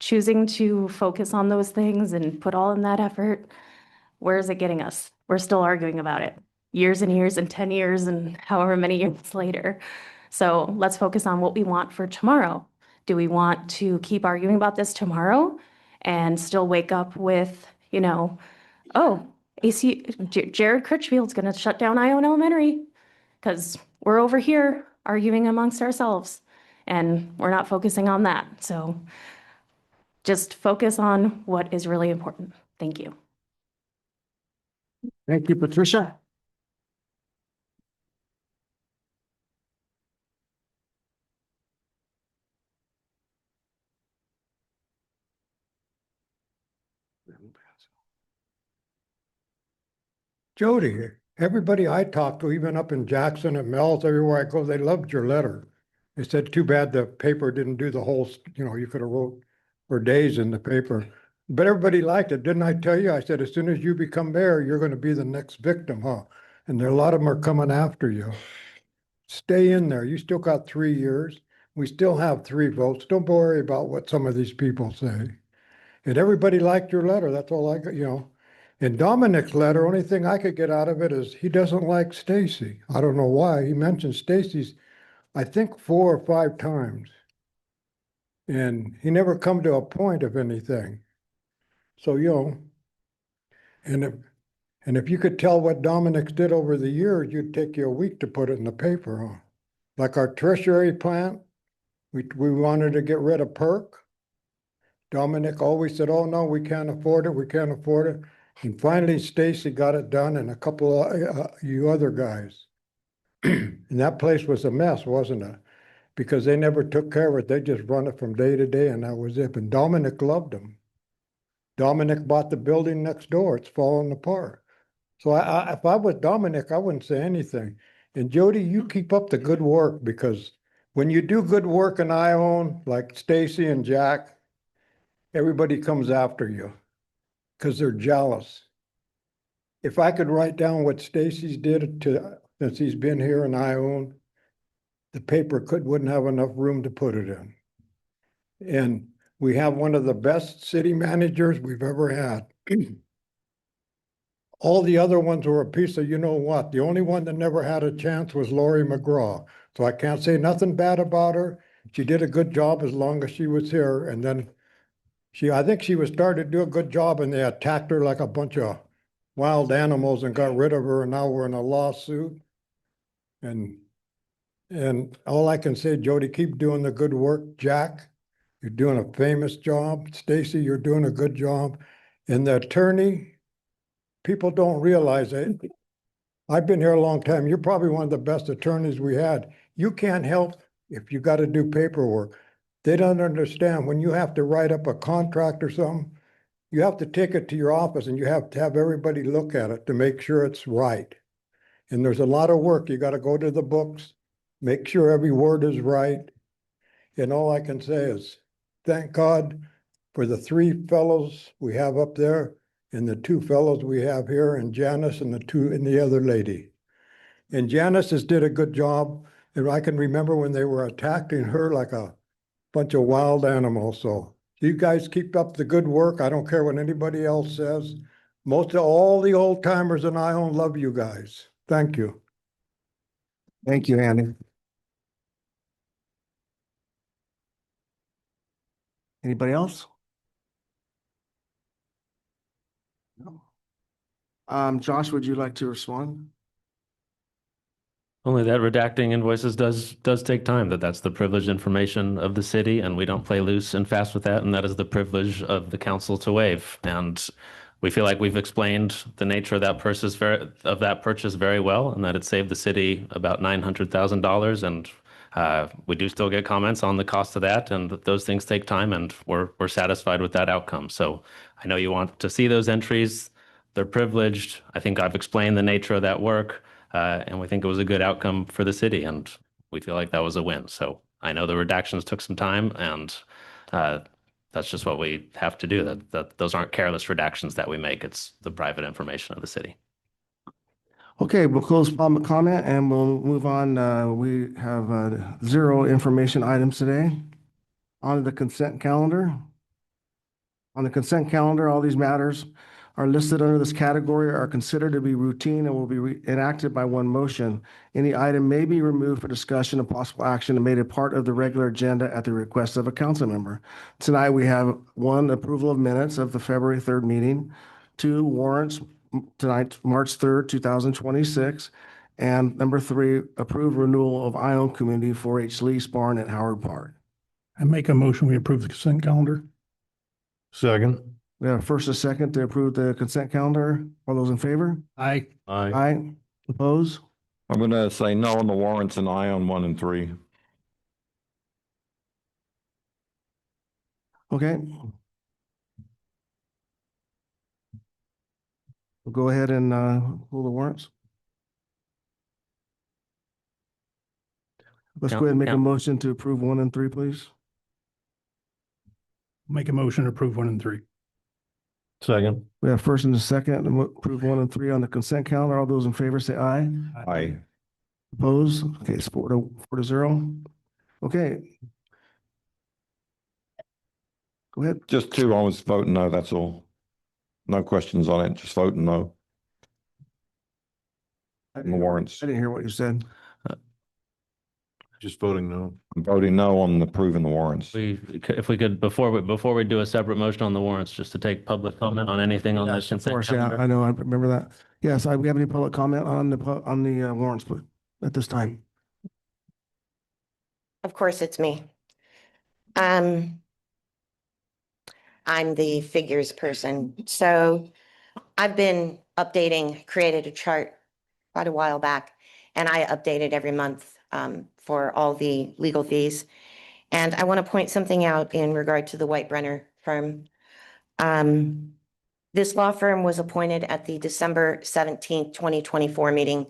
choosing to focus on those things and put all in that effort. Where is it getting us? We're still arguing about it years and years and 10 years and however many years later. So let's focus on what we want for tomorrow. Do we want to keep arguing about this tomorrow and still wake up with, oh, Jared Critchfield's going to shut down Ione Elementary because we're over here arguing amongst ourselves and we're not focusing on that. So just focus on what is really important. Thank you. Thank you, Patricia. Jody, everybody I talked to, even up in Jackson and Mel's, everywhere I go, they loved your letter. They said, too bad the paper didn't do the whole, you could have wrote for days in the paper. But everybody liked it. Didn't I tell you? I said, as soon as you become mayor, you're going to be the next victim, huh? And there, a lot of them are coming after you. Stay in there. You still got 3 years. We still have 3 votes. Don't worry about what some of these people say. And everybody liked your letter. That's all I got, In Dominic's letter, only thing I could get out of it is he doesn't like Stacy. I don't know why. He mentioned Stacy's, I think 4 or 5 times. And he never come to a point of anything. So, and if you could tell what Dominic did over the years, you'd take you a week to put it in the paper, huh? Like our tertiary plant, we wanted to get rid of Perk. Dominic always said, oh, no, we can't afford it. We can't afford it. And finally, Stacy got it done and a couple of you other guys. And that place was a mess, wasn't it? Because they never took care of it. They just run it from day to day and that was it. And Dominic loved them. Dominic bought the building next door. It's falling apart. So if I was Dominic, I wouldn't say anything. And Jody, you keep up the good work because when you do good work in Ione, like Stacy and Jack, everybody comes after you because they're jealous. If I could write down what Stacy's did since he's been here in Ione, the paper wouldn't have enough room to put it in. And we have one of the best city managers we've ever had. All the other ones were a piece of you know what. The only one that never had a chance was Lori McGraw. So I can't say nothing bad about her. She did a good job as long as she was here. And then I think she was starting to do a good job and they attacked her like a bunch of wild animals and got rid of her. And now we're in a lawsuit. And all I can say, Jody, keep doing the good work. Jack, you're doing a famous job. Stacy, you're doing a good job. And the attorney, people don't realize it. I've been here a long time. You're probably one of the best attorneys we had. You can't help if you got to do paperwork. They don't understand when you have to write up a contract or something, you have to take it to your office and you have to have everybody look at it to make sure it's right. And there's a lot of work. You got to go to the books, make sure every word is right. And all I can say is thank God for the 3 fellows we have up there and the 2 fellows we have here, and Janice and the other lady. And Janice has did a good job. And I can remember when they were attacking her like a bunch of wild animals. So you guys keep up the good work. I don't care what anybody else says. Most of all the old timers in Ione love you guys. Thank you. Thank you, Andy. Anybody else? No. Josh, would you like to respond? Only that redacting invoices does take time, that's the privileged information of the city, and we don't play loose and fast with that, and that is the privilege of the council to waive. And we feel like we've explained the nature of that purchase very well, and that it saved the city about $900,000. And we do still get comments on the cost of that, and those things take time, and we're satisfied with that outcome. So I know you want to see those entries. They're privileged. I think I've explained the nature of that work. And we think it was a good outcome for the city, and we feel like that was a win. So I know the redactions took some time, and that's just what we have to do. That those aren't careless redactions that we make. It's the private information of the city. Okay, we'll close public comment and we'll move on. We have 0 information items today. On the consent calendar. On the consent calendar, all these matters are listed under this category are considered to be routine and will be enacted by one motion. Any item may be removed for discussion and possible action and made a part of the regular agenda at the request of a council member. Tonight, we have 1, approval of minutes of the February 3rd meeting, 2, warrants tonight, March 3rd, 2026, and number 3, approve renewal of Ione Community 4-H lease barn at Howard Park. I make a motion, we approve the consent calendar. Second. We have a first and second to approve the consent calendar. All those in favor? Aye. Aye. Oppose? I'm gonna say no on the warrants and aye on 1 and 3. Okay. We'll go ahead and pull the warrants. Let's go ahead and make a motion to approve 1 and 3, please. Make a motion to approve 1 and 3. Second. We have first and a second to approve 1 and 3 on the consent calendar. All those in favor say aye. Aye. Oppose? Okay, it's 4 to 0. Okay. Go ahead. Just 2, I was voting no, that's all. No questions on it, just voting no on the warrants. I didn't hear what you said. Just voting no. I'm voting no on approving the warrants. If we could, before we do a separate motion on the warrants, just to take public comment on anything on the Yes, of consent course, yeah, calendar. I know, I remember that. Yes, we have any public comment on the warrants, but at this time? Of course, it's me. I'm the figures person. So I've been created a chart quite a while back, and I update it every month for all the legal fees. And I want to point something out in regard to the White Brenner firm. This law firm was appointed at the December 17th, 2024 meeting.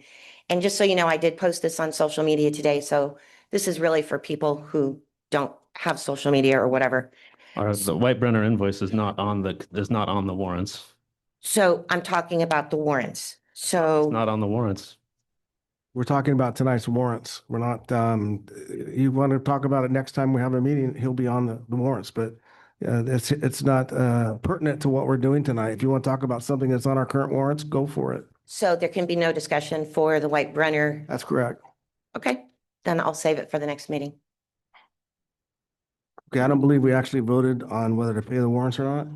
And just so you know, I did post this on social media today. So this is really for people who don't have social media or whatever. The White Brenner invoice is not on the warrants. So I'm talking about the warrants. It's So not on the warrants. We're talking about tonight's warrants. We're not, you want to talk about it next time we have a meeting, he'll be on the warrants, but It's not pertinent to what we're doing tonight. If you want to talk about something that's on our current warrants, go for it. So there can be no discussion for the White Brenner. That's correct. Okay, then I'll save it for the next meeting. Okay, I don't believe we actually voted on whether to pay the warrants or not.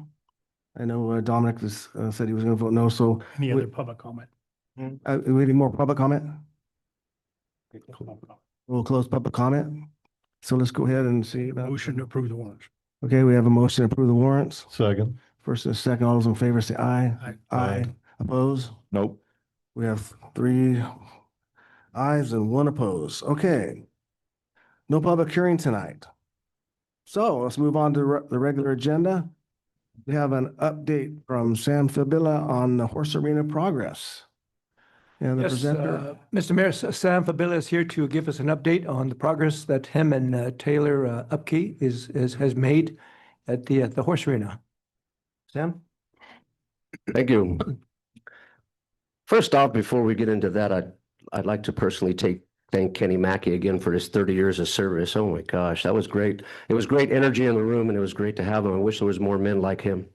I know Dominic said he was going to vote no, so Any we- other public comment? we need more public comment? We'll close public comment. So let's go ahead and see. Motion to approve the warrants. Okay, we have a motion to approve the warrants. Second. First and second, all those in favor say aye. Aye. Aye. Oppose? Nope. We have 3 ayes and 1 oppose. Okay. No public hearing tonight. So let's move on to the regular agenda. We have an update from Sam Fabilla on the horse arena progress. And the Yes, presenter, Mr. Mayor, Sam Fabilla is here to give us an update on the progress that him and Taylor Upkey has made at the horse arena. Sam? Thank you. First off, before we get into that, I'd like to personally thank Kenny Mackey again for his 30 years of service. Oh my gosh, that was great. It was great energy in the room and it was great to have him. I wish there was more men like him.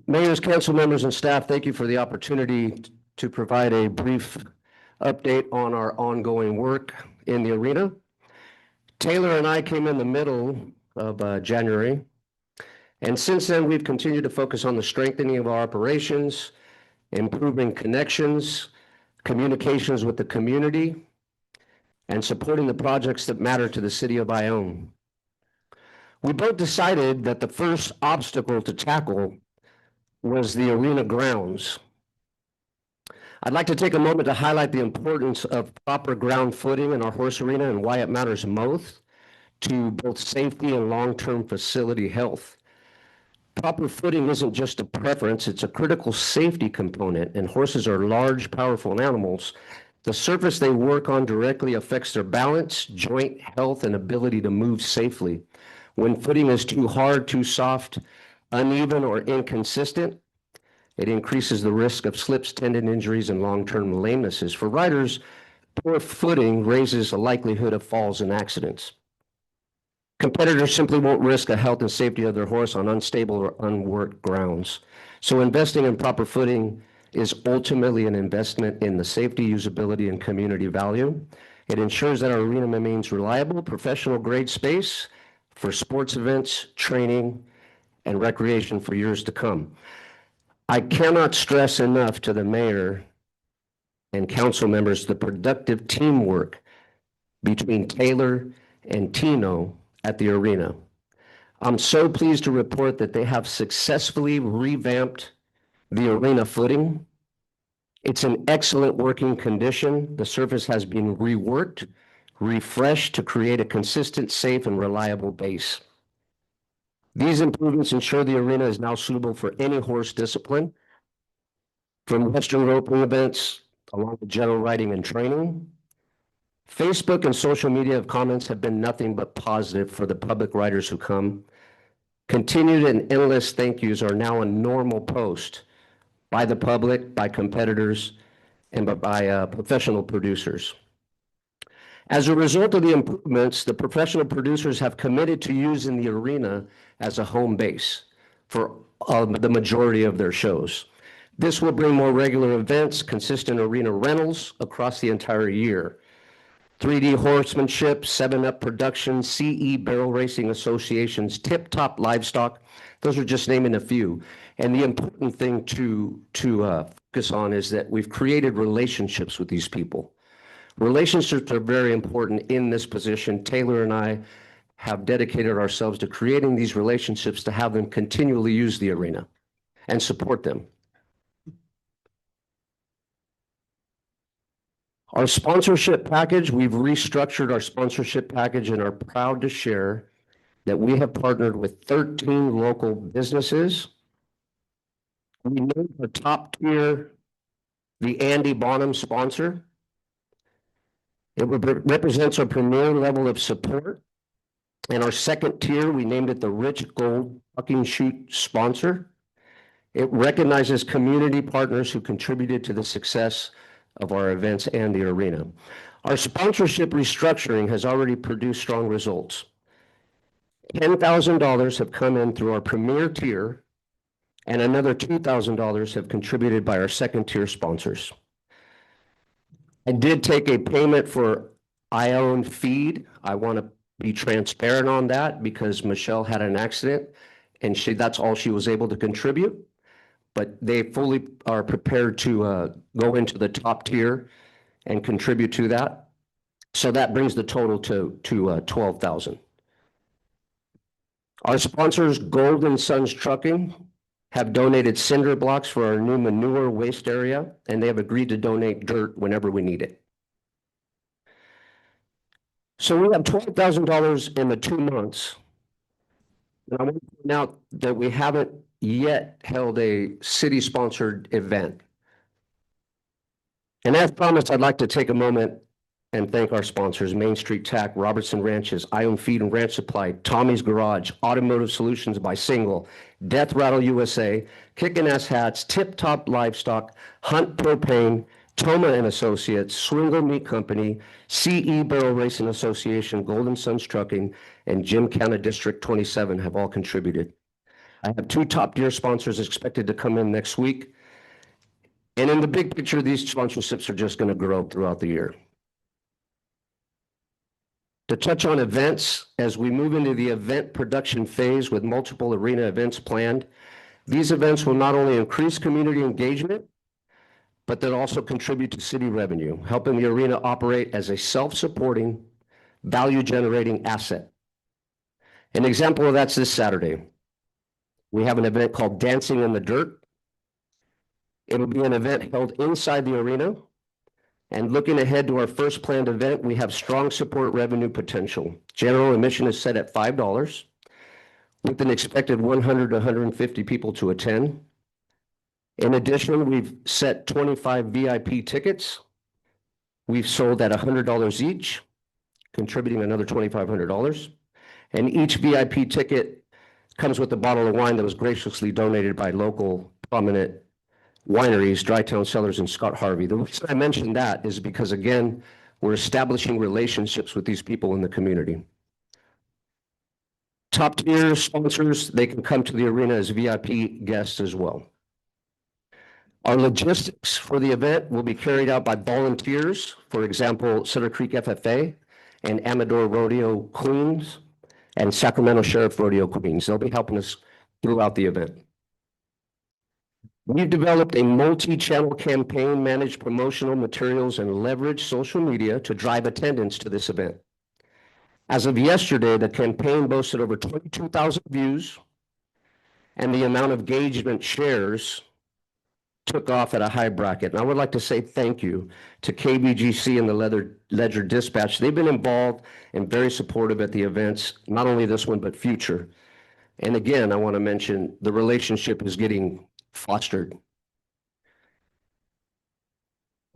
Mayors, council members, and staff, thank you for the opportunity to provide a brief update on our ongoing work in the arena. Taylor and I came in the middle of January, and since then we've continued to focus on the strengthening of our operations, improving connections, communications with the community, and supporting the projects that matter to the city of Ione. We both decided that the first obstacle to tackle was the arena grounds. I'd like to take a moment to highlight the importance of proper ground footing in our horse arena and why it matters most to both safety and long-term facility health. Proper footing isn't just a preference, it's a critical safety component, and horses are large, powerful animals. The surface they work on directly affects their balance, joint health, and ability to move safely. When footing is too hard, too soft, uneven, or inconsistent, it increases the risk of slips, tendon injuries, and long-term lamenesses. For riders, poor footing raises the likelihood of falls and accidents. Competitors simply won't risk the health and safety of their horse on unstable or unworked grounds. So investing in proper footing is ultimately an investment in the safety, usability, and community value. It ensures that our arena remains reliable, professional-grade space for sports events, training, and recreation for years to come. I cannot stress enough to the mayor and council members the productive teamwork between Taylor and Tino at the arena. I'm so pleased to report that they have successfully revamped the arena footing. It's in excellent working condition. The surface has been reworked, refreshed to create a consistent, safe, and reliable base. These improvements ensure the arena is now suitable for any horse discipline, from Western roping events, along with general riding and training. Facebook and social media comments have been nothing but positive for the public riders who come. Continued and endless thank yous are now a normal post by the public, by competitors, and by professional producers. As a result of the improvements, the professional producers have committed to using the arena as a home base for the majority of their shows. This will bring more regular events, consistent arena rentals across the entire year. 3D Horsemanship, 7-Up Productions, CE Barrel Racing Associations, Tip Top Livestock. Those are just naming a few. And the important thing to focus on is that we've created relationships with these people. Relationships are very important in this position. Taylor and I have dedicated ourselves to creating these relationships to have them continually use the arena and support them. Our sponsorship package, we've restructured our sponsorship package and are proud to share that we have partnered with 13 local businesses. We named our top tier the Andy Bonham sponsor. It represents our premier level of support. And our second tier, we named it the Rich Gold Bucking Chute sponsor. It recognizes community partners who contributed to the success of our events and the arena. Our sponsorship restructuring has already produced strong results. $10,000 have come in through our premier tier, and another $2,000 have contributed by our second tier sponsors. I did take a payment for Ione feed. I want to be transparent on that because Michelle had an accident and that's all she was able to contribute. But they fully are prepared to go into the top tier and contribute to that. So that brings the total to 12,000. Our sponsors, Golden Sons Trucking, have donated cinder blocks for our new manure waste area, and they have agreed to donate dirt whenever we need it. So we have $12,000 in the 2 months. And I want to point out that we haven't yet held a city-sponsored event. And as promised, I'd like to take a moment and thank our sponsors, Main Street Tack, Robertson Ranches, Ione Feed and Ranch Supply, Tommy's Garage, Automotive Solutions by Single, Death Rattle USA, Kickin' Ass Hats, Tip Top Livestock, Hunt Propane, Toma and Associates, Swingle Meat Company, CE Barrel Racing Association, Golden Sons Trucking, and Gymkhana District 27 have all contributed. I have 2 top-tier sponsors expected to come in next week. And in the big picture, these sponsorships are just going to grow throughout the year. To touch on events, as we move into the event production phase with multiple arena events planned, these events will not only increase community engagement, but they'll also contribute to city revenue, helping the arena operate as a self-supporting, value-generating asset. An example of that's this Saturday. We have an event called Dancing in the Dirt. It'll be an event held inside the arena. And looking ahead to our first planned event, we have strong support revenue potential. General admission is set at $5, with an expected 100 to 150 people to attend. In addition, we've set 25 VIP tickets. We've sold at $100 each, contributing another $2,500. And each VIP ticket comes with a bottle of wine that was graciously donated by local prominent wineries, Dry Town Cellars, and Scott Harvey. The reason I mentioned that is because, again, we're establishing relationships with these people in the community. Top tier sponsors, they can come to the arena as VIP guests as well. Our logistics for the event will be carried out by volunteers, for example, Cedar Creek FFA and Amador Rodeo Queens and Sacramento Sheriff Rodeo Queens. They'll be helping us throughout the event. We've developed a multi-channel campaign, managed promotional materials, and leveraged social media to drive attendance to this event. As of yesterday, the campaign boasted over 22,000 views, and the amount of engagement shares took off at a high bracket. And I would like to say thank you to KBGC and the Ledger Dispatch. They've been involved and very supportive at the events, not only this one, but future. And again, I want to mention the relationship is getting fostered.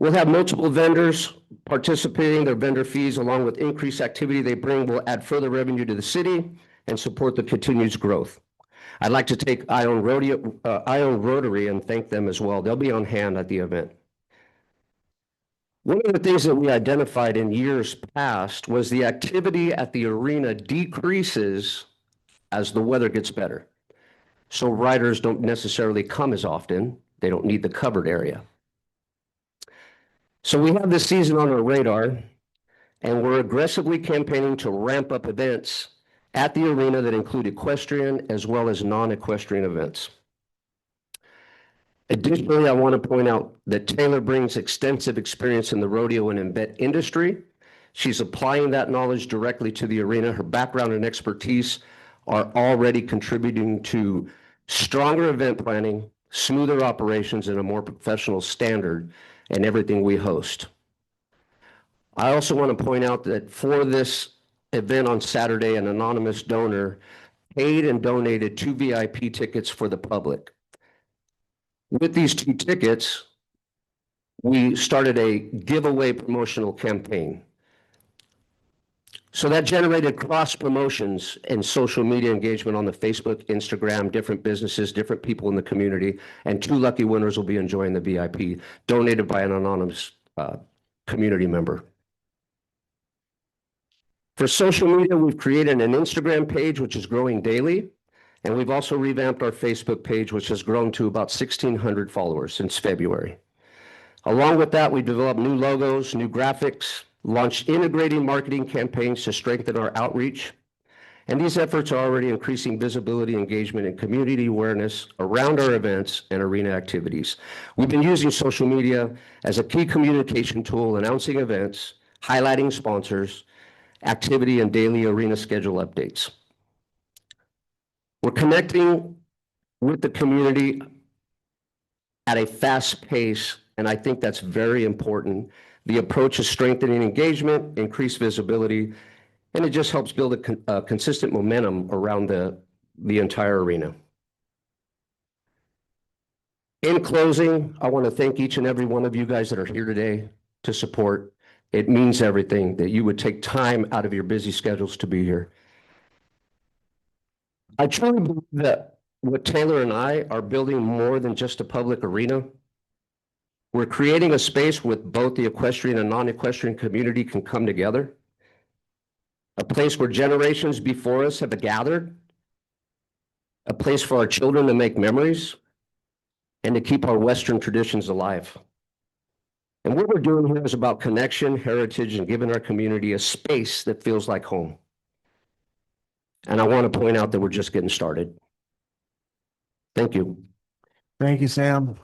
We'll have multiple vendors participating. Their vendor fees, along with increased activity they bring, will add further revenue to the city and support the continued growth. I'd like to take Ione Rotary and thank them as well. They'll be on hand at the event. One of the things that we identified in years past was the activity at the arena decreases as the weather gets better. So riders don't necessarily come as often. They don't need the covered area. So we have this season on our radar, and we're aggressively campaigning to ramp up events at the arena that include equestrian as well as non-equestrian events. Additionally, I want to point out that Taylor brings extensive experience in the rodeo and event industry. She's applying that knowledge directly to the arena. Her background and expertise are already contributing to stronger event planning, smoother operations, and a more professional standard in everything we host. I also want to point out that for this event on Saturday, an anonymous donor paid and donated 2 VIP tickets for the public. With these 2 tickets, we started a giveaway promotional campaign. So that generated cross promotions and social media engagement on the Facebook, Instagram, different businesses, different people in the community, and 2 lucky winners will be enjoying the VIP donated by an anonymous community member. For social media, we've created an Instagram page, which is growing daily. And we've also revamped our Facebook page, which has grown to about 1,600 followers since February. Along with that, we developed new logos, new graphics, launched integrating marketing campaigns to strengthen our outreach. And these efforts are already increasing visibility, engagement, and community awareness around our events and arena activities. We've been using social media as a key communication tool, announcing events, highlighting sponsors, activity, and daily arena schedule updates. We're connecting with the community at a fast pace, and I think that's very important. The approach is strengthening engagement, increased visibility, and it just helps build a consistent momentum around the entire arena. In closing, I want to thank each and every one of you guys that are here today to support. It means everything that you would take time out of your busy schedules to be here. I truly believe that what Taylor and I are building more than just a public arena. We're creating a space with both the equestrian and non-equestrian community can come together. A place where generations before us have gathered, a place for our children to make memories, and to keep our Western traditions alive. And what we're doing here is about connection, heritage, and giving our community a space that feels like home. And I want to point out that we're just getting started. Thank you. Thank you, Sam.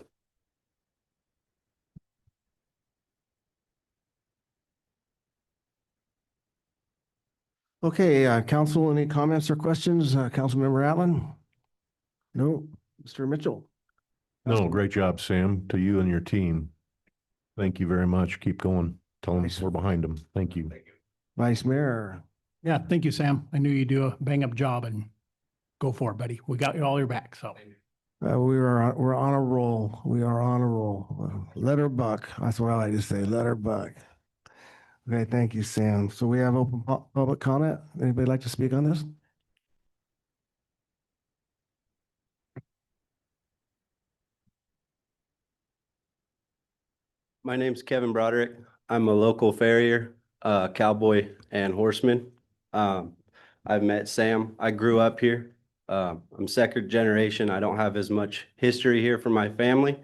Okay, council, any comments or questions? Councilmember Allen? No, Mr. Mitchell? No, great job, Sam, to you and your team. Thank you very much. Keep going. Tell them we're behind them. Thank you. Vice Mayor? Yeah, thank you, Sam. I knew you'd do a bang up job and go for it, buddy. We got you all your back, so. We're on a roll. We are on a roll. Let her buck. That's what I like to say. Let her buck. Okay, thank you, Sam. So we have open public comment. Anybody like to speak on this? My name's Kevin Broderick. I'm a local farrier, cowboy and horseman. I've met Sam. I grew up here. I'm second generation. I don't have as much history here for my family,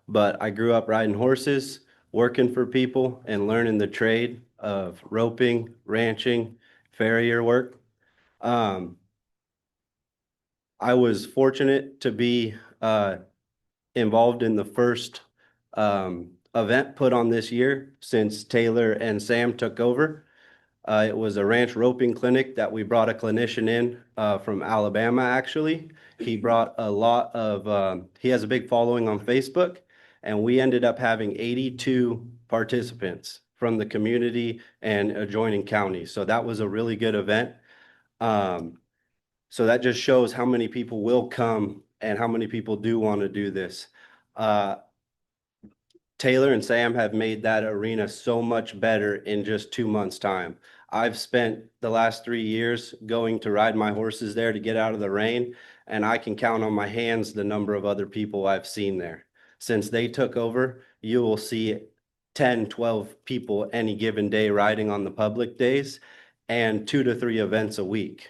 but I grew up riding horses, working for people, and learning the trade of roping, ranching, farrier work. I was fortunate to be involved in the first event put on this year since Taylor and Sam took over. It was a ranch roping clinic that we brought a clinician in from Alabama, actually. He brought a lot of, he has a big following on Facebook, and we ended up having 82 participants from the community and adjoining counties. So that was a really good event. So that just shows how many people will come and how many people do want to do this. Taylor and Sam have made that arena so much better in just 2 months' time. I've spent the last 3 years going to ride my horses there to get out of the rain, and I can count on my hands the number of other people I've seen there. Since they took over, you will see 10, 12 people any given day riding on the public days, and 2 to 3 events a week.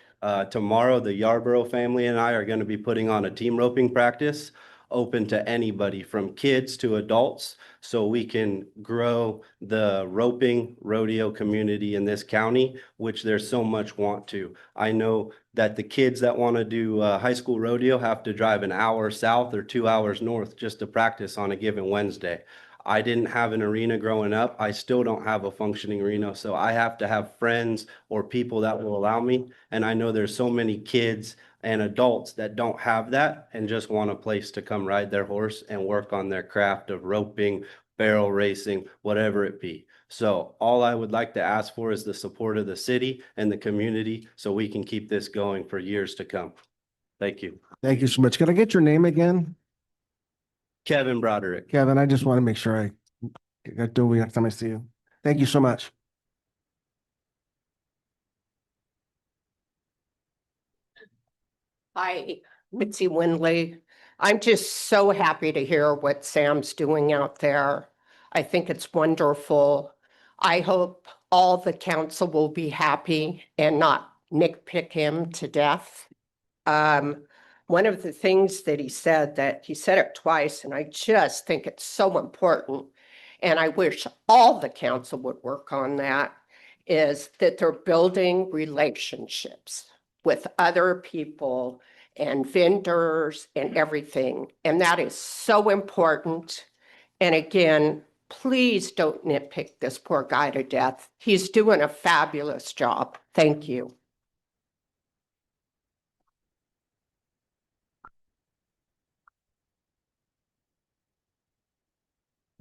Tomorrow, the Yarborough family and I are going to be putting on a team roping practice open to anybody from kids to adults, so we can grow the roping rodeo community in this county, which there's so much want to. I know that the kids that want to do high school rodeo have to drive an hour south or 2 hours north just to practice on a given Wednesday. I didn't have an arena growing up. I still don't have a functioning arena, so I have to have friends or people that will allow me. And I know there's so many kids and adults that don't have that and just want a place to come ride their horse and work on their craft of roping, barrel racing, whatever it be. So all I would like to ask for is the support of the city and the community so we can keep this going for years to come. Thank you. Thank you so much. Can I get your name again? Kevin Broderick. Kevin, I just want to make sure I do it next time I see you. Thank you so much. Hi, Mitzi Windley. I'm just so happy to hear what Sam's doing out there. I think it's wonderful. I hope all the council will be happy and not nitpick him to death. One of the things that he said it twice, and I just think it's so important, and I wish all the council would work on that, is that they're building relationships with other people and vendors and everything. And that is so important. And again, please don't nitpick this poor guy to death. He's doing a fabulous job. Thank you.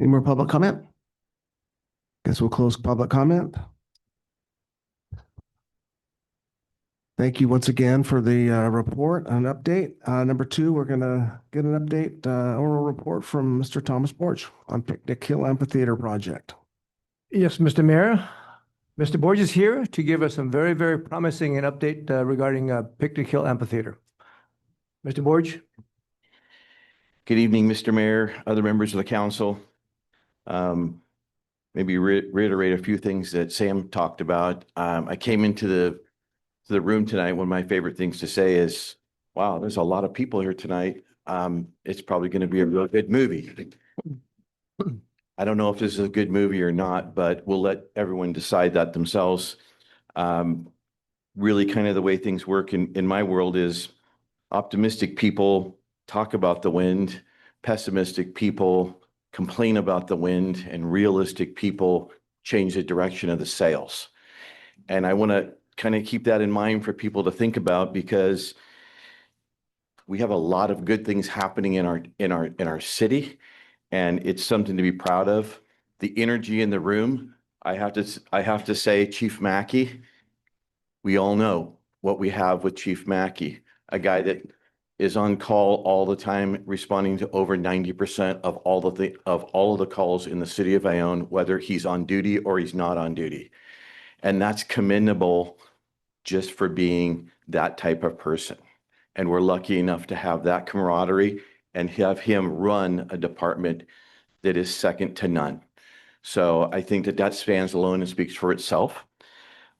Any more public comment? Guess we'll close public comment. Thank you once again for the report and update. Number two, we're going to get an update, oral report from Mr. Thomas Borch on Picnic Hill Amphitheater project. Yes, Mr. Mayor. Mr. Borges is here to give us some very, very promising an update regarding Picnic Hill Amphitheater. Mr. Borges. Good evening, Mr. Mayor, other members of the council. Maybe reiterate a few things that Sam talked about. I came into the room tonight. One of my favorite things to say is, wow, there's a lot of people here tonight. It's probably going to be a real good movie. I don't know if this is a good movie or not, but we'll let everyone decide that themselves. Really kind of the way things work in my world is optimistic people talk about the wind, pessimistic people complain about the wind, and realistic people change the direction of the sails. And I want to kind of keep that in mind for people to think about, because we have a lot of good things happening in our city, and it's something to be proud of. The energy in the room, I have to say, Chief Mackey, we all know what we have with Chief Mackey, a guy that is on call all the time, responding to over 90% of all of the calls in the city of Ione, whether he's on duty or he's not on duty. And that's commendable just for being that type of person. And we're lucky enough to have that camaraderie and have him run a department that is second to none. So I think that stands alone and speaks for itself.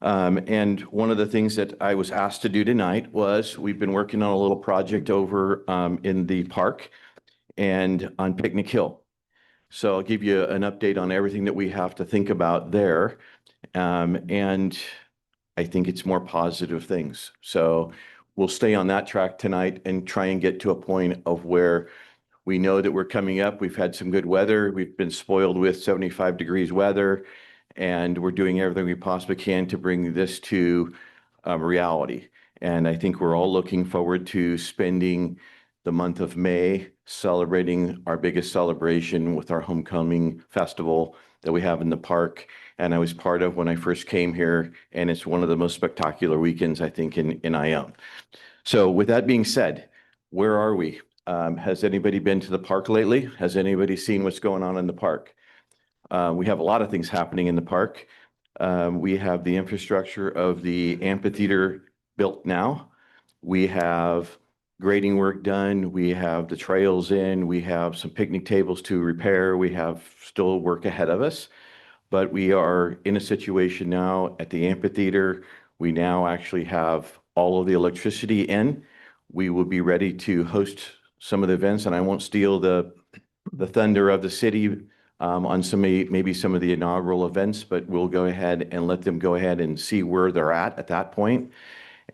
And one of the things that I was asked to do tonight was, we've been working on a little project over in the park and on Picnic Hill. So I'll give you an update on everything that we have to think about there. And I think it's more positive things. So we'll stay on that track tonight and try and get to a point of where we know that we're coming up. We've had some good weather. We've been spoiled with 75 degrees weather, and we're doing everything we possibly can to bring this to reality. And I think we're all looking forward to spending the month of May celebrating our biggest celebration with our homecoming festival that we have in the park. And I was part of when I first came here, and it's one of the most spectacular weekends, I think, in Ione. So with that being said, where are we? Has anybody been to the park lately? Has anybody seen what's going on in the park? We have a lot of things happening in the park. We have the infrastructure of the amphitheater built now. We have grading work done. We have the trails in. We have some picnic tables to repair. We have still work ahead of us, but we are in a situation now at the amphitheater. We now actually have all of the electricity in. We will be ready to host some of the events, and I won't steal the thunder of the city on maybe some of the inaugural events, but we'll go ahead and let them go ahead and see where they're at that point.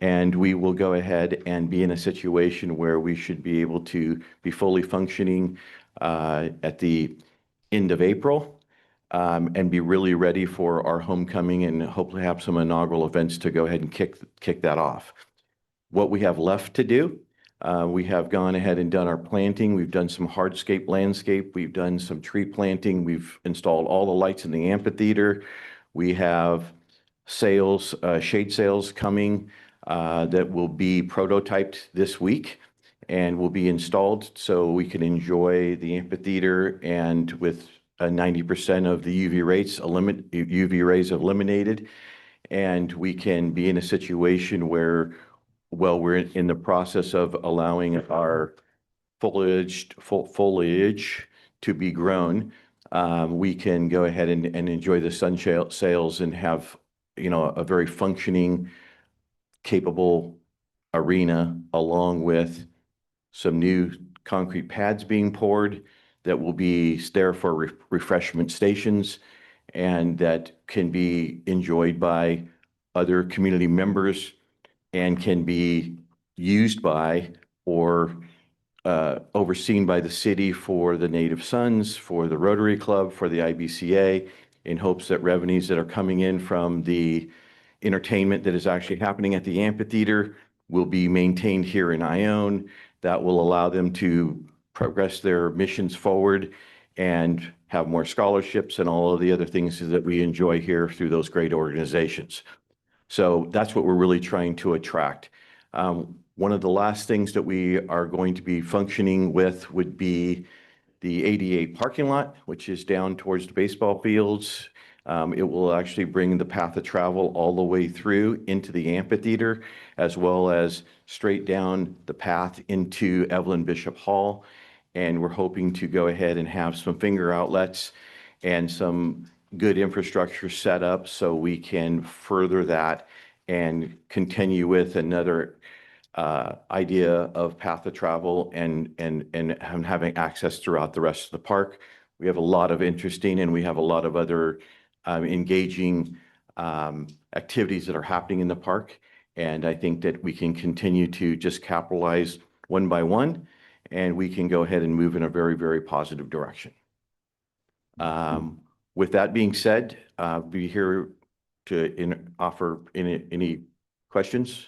And we will go ahead and be in a situation where we should be able to be fully functioning at the end of April, and be really ready for our homecoming, and hopefully have some inaugural events to go ahead and kick that off. What we have left to do, we have gone ahead and done our planting. We've done some hardscape landscape. We've done some tree planting. We've installed all the lights in the amphitheater. We have sails, shade sails coming that will be prototyped this week and will be installed so we can enjoy the amphitheater, and with 90% of the UV rays eliminated, and we can be in a situation where, well, we're in the process of allowing our foliage to be grown. we can go ahead and enjoy the sun sails and have, a very functioning, capable arena, along with some new concrete pads being poured that will be there for refreshment stations and that can be enjoyed by other community members and can be used by or overseen by the city for the Native Sons, for the Rotary Club, for the IBCA, in hopes that revenues that are coming in from the entertainment that is actually happening at the amphitheater will be maintained here in Ione. That will allow them to progress their missions forward and have more scholarships and all of the other things that we enjoy here through those great organizations. So that's what we're really trying to attract. One of the last things that we are going to be functioning with would be the ADA parking lot, which is down towards the baseball fields. It will actually bring the path of travel all the way through into the amphitheater, as well as straight down the path into Evelyn Bishop Hall. And we're hoping to go ahead and have some finger outlets and some good infrastructure set up so we can further that and continue with another idea of path of travel and having access throughout the rest of the park. We have a lot of interesting and we have a lot of other engaging activities that are happening in the park. And I think that we can continue to just capitalize one by one, and we can go ahead and move in a very, very positive direction. With that being said, be here to offer any questions.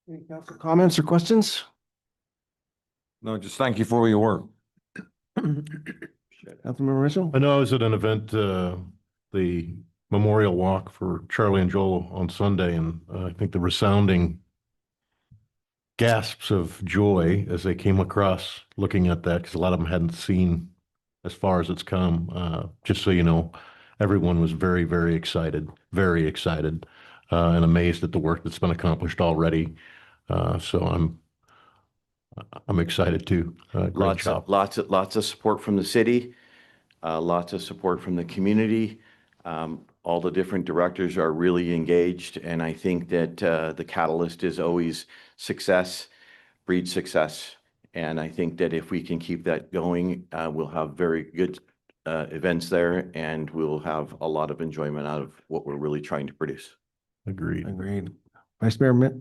Any council comments or questions? No, just thank you for all your work. Councilmember Mitchell? I know I was at an event, the memorial walk for Charlie and Joel on Sunday, and I think the resounding gasps of joy as they came across looking at that, because a lot of them hadn't seen as far as it's come. Just so you know, everyone was very, very excited, and amazed at the work that's been accomplished already. So I'm excited too. Great job. Lots of support from the city, lots of support from the community. All the different directors are really engaged, and I think that the catalyst is always success breeds success. And I think that if we can keep that going, we'll have very good events there, and we'll have a lot of enjoyment out of what we're really trying to produce. Agreed. Vice Mayor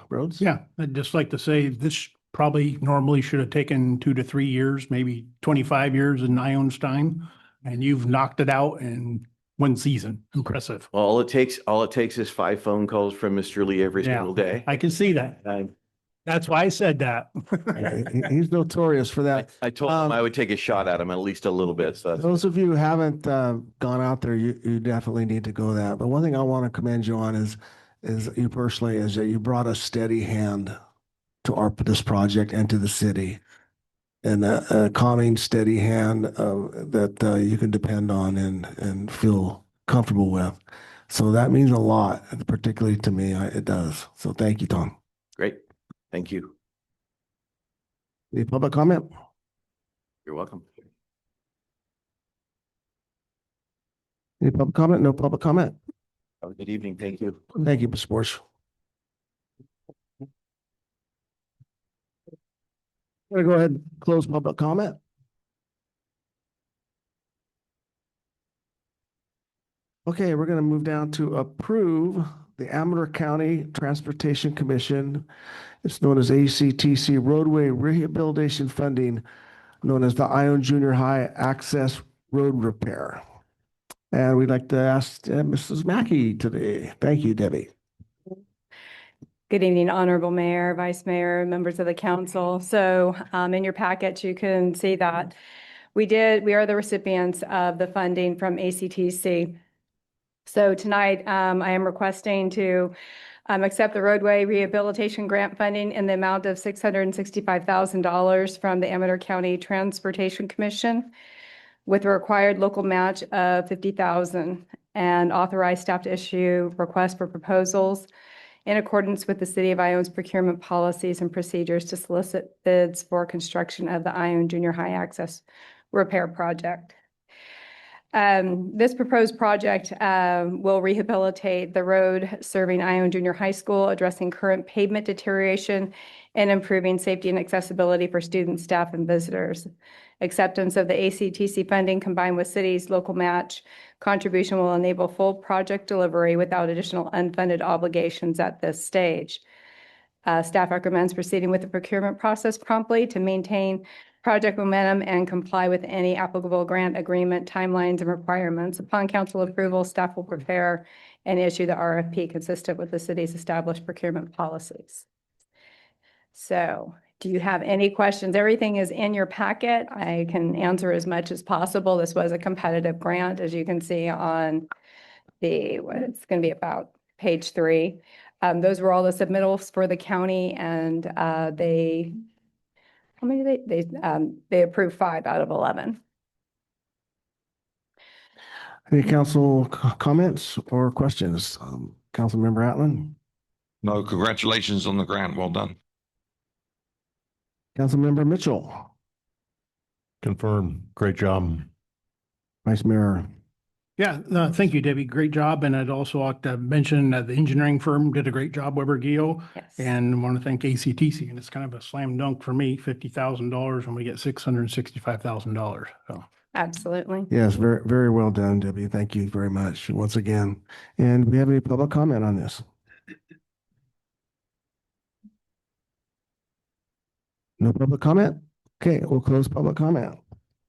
Rhodes? Yeah, I'd just like to say this probably normally should have taken 2 to 3 years, maybe 25 years in Ione's time. And you've knocked it out in one season. Impressive. Well, all it takes is 5 phone calls from Mr. Lee every single day. I can see that. That's why I said that. He's notorious for that. I told him I would take a shot at him at least a little bit. So Those of you who haven't gone out there, you definitely need to go that. But one thing I want to commend you on is you personally, is that you brought a steady hand to this project and to the city, and a calming, steady hand that you can depend on and feel comfortable with. So that means a lot, particularly to me. It does. So thank you, Tom. great. Thank you. Any public comment? You're welcome. Any public comment? No public comment. Have a good evening. Thank you. Thank you, Mr. Borsch. I'm gonna go ahead and close public comment. Okay, we're gonna move down to approve the Amador County Transportation Commission. It's known as ACTC Roadway Rehabilitation Funding, known as the Ione Junior High Access Road Repair. And we'd like to ask Mrs. Mackey today. Thank you, Debbie. Good evening, Honorable Mayor, Vice Mayor, members of the council. So in your packet, you can see that we are the recipients of the funding from ACTC. So tonight, I am requesting to accept the roadway rehabilitation grant funding in the amount of $665,000 from the Amador County Transportation Commission, with a required local match of $50,000, and authorize staff to issue requests for proposals in accordance with the City of Ione's procurement policies and procedures to solicit bids for construction of the Ione Junior High Access Repair Project. This proposed project will rehabilitate the road serving Ione Junior High School, addressing current pavement deterioration and improving safety and accessibility for students, staff, and visitors. Acceptance of the ACTC funding combined with city's local match contribution will enable full project delivery without additional unfunded obligations at this stage. Staff recommends proceeding with the procurement process promptly to maintain project momentum and comply with any applicable grant agreement timelines and requirements. Upon council approval, staff will prepare and issue the RFP consistent with the city's established procurement policies. So, do you have any questions? Everything is in your packet. I can answer as much as possible. This was a competitive grant, as you can see on it's going to be about page 3. Those were all the submittals for the county, and they approved 5 out of 11. Any council comments or questions? Councilmember Atlan? No, congratulations on the grant. Well done. Councilmember Mitchell? Confirm. Great job. Vice Mayor? Yeah, thank you, Debbie. Great job. And I'd also like to mention that the engineering firm did a great job, Weber Gio. Yes. And want to thank ACTC. And it's kind of a slam dunk for me, $50,000 when we get $665,000. So. Absolutely. Yes, very, very well done, Debbie. Thank you very much once again. And do we have any public comment on this? No public comment? Okay, we'll close public comment.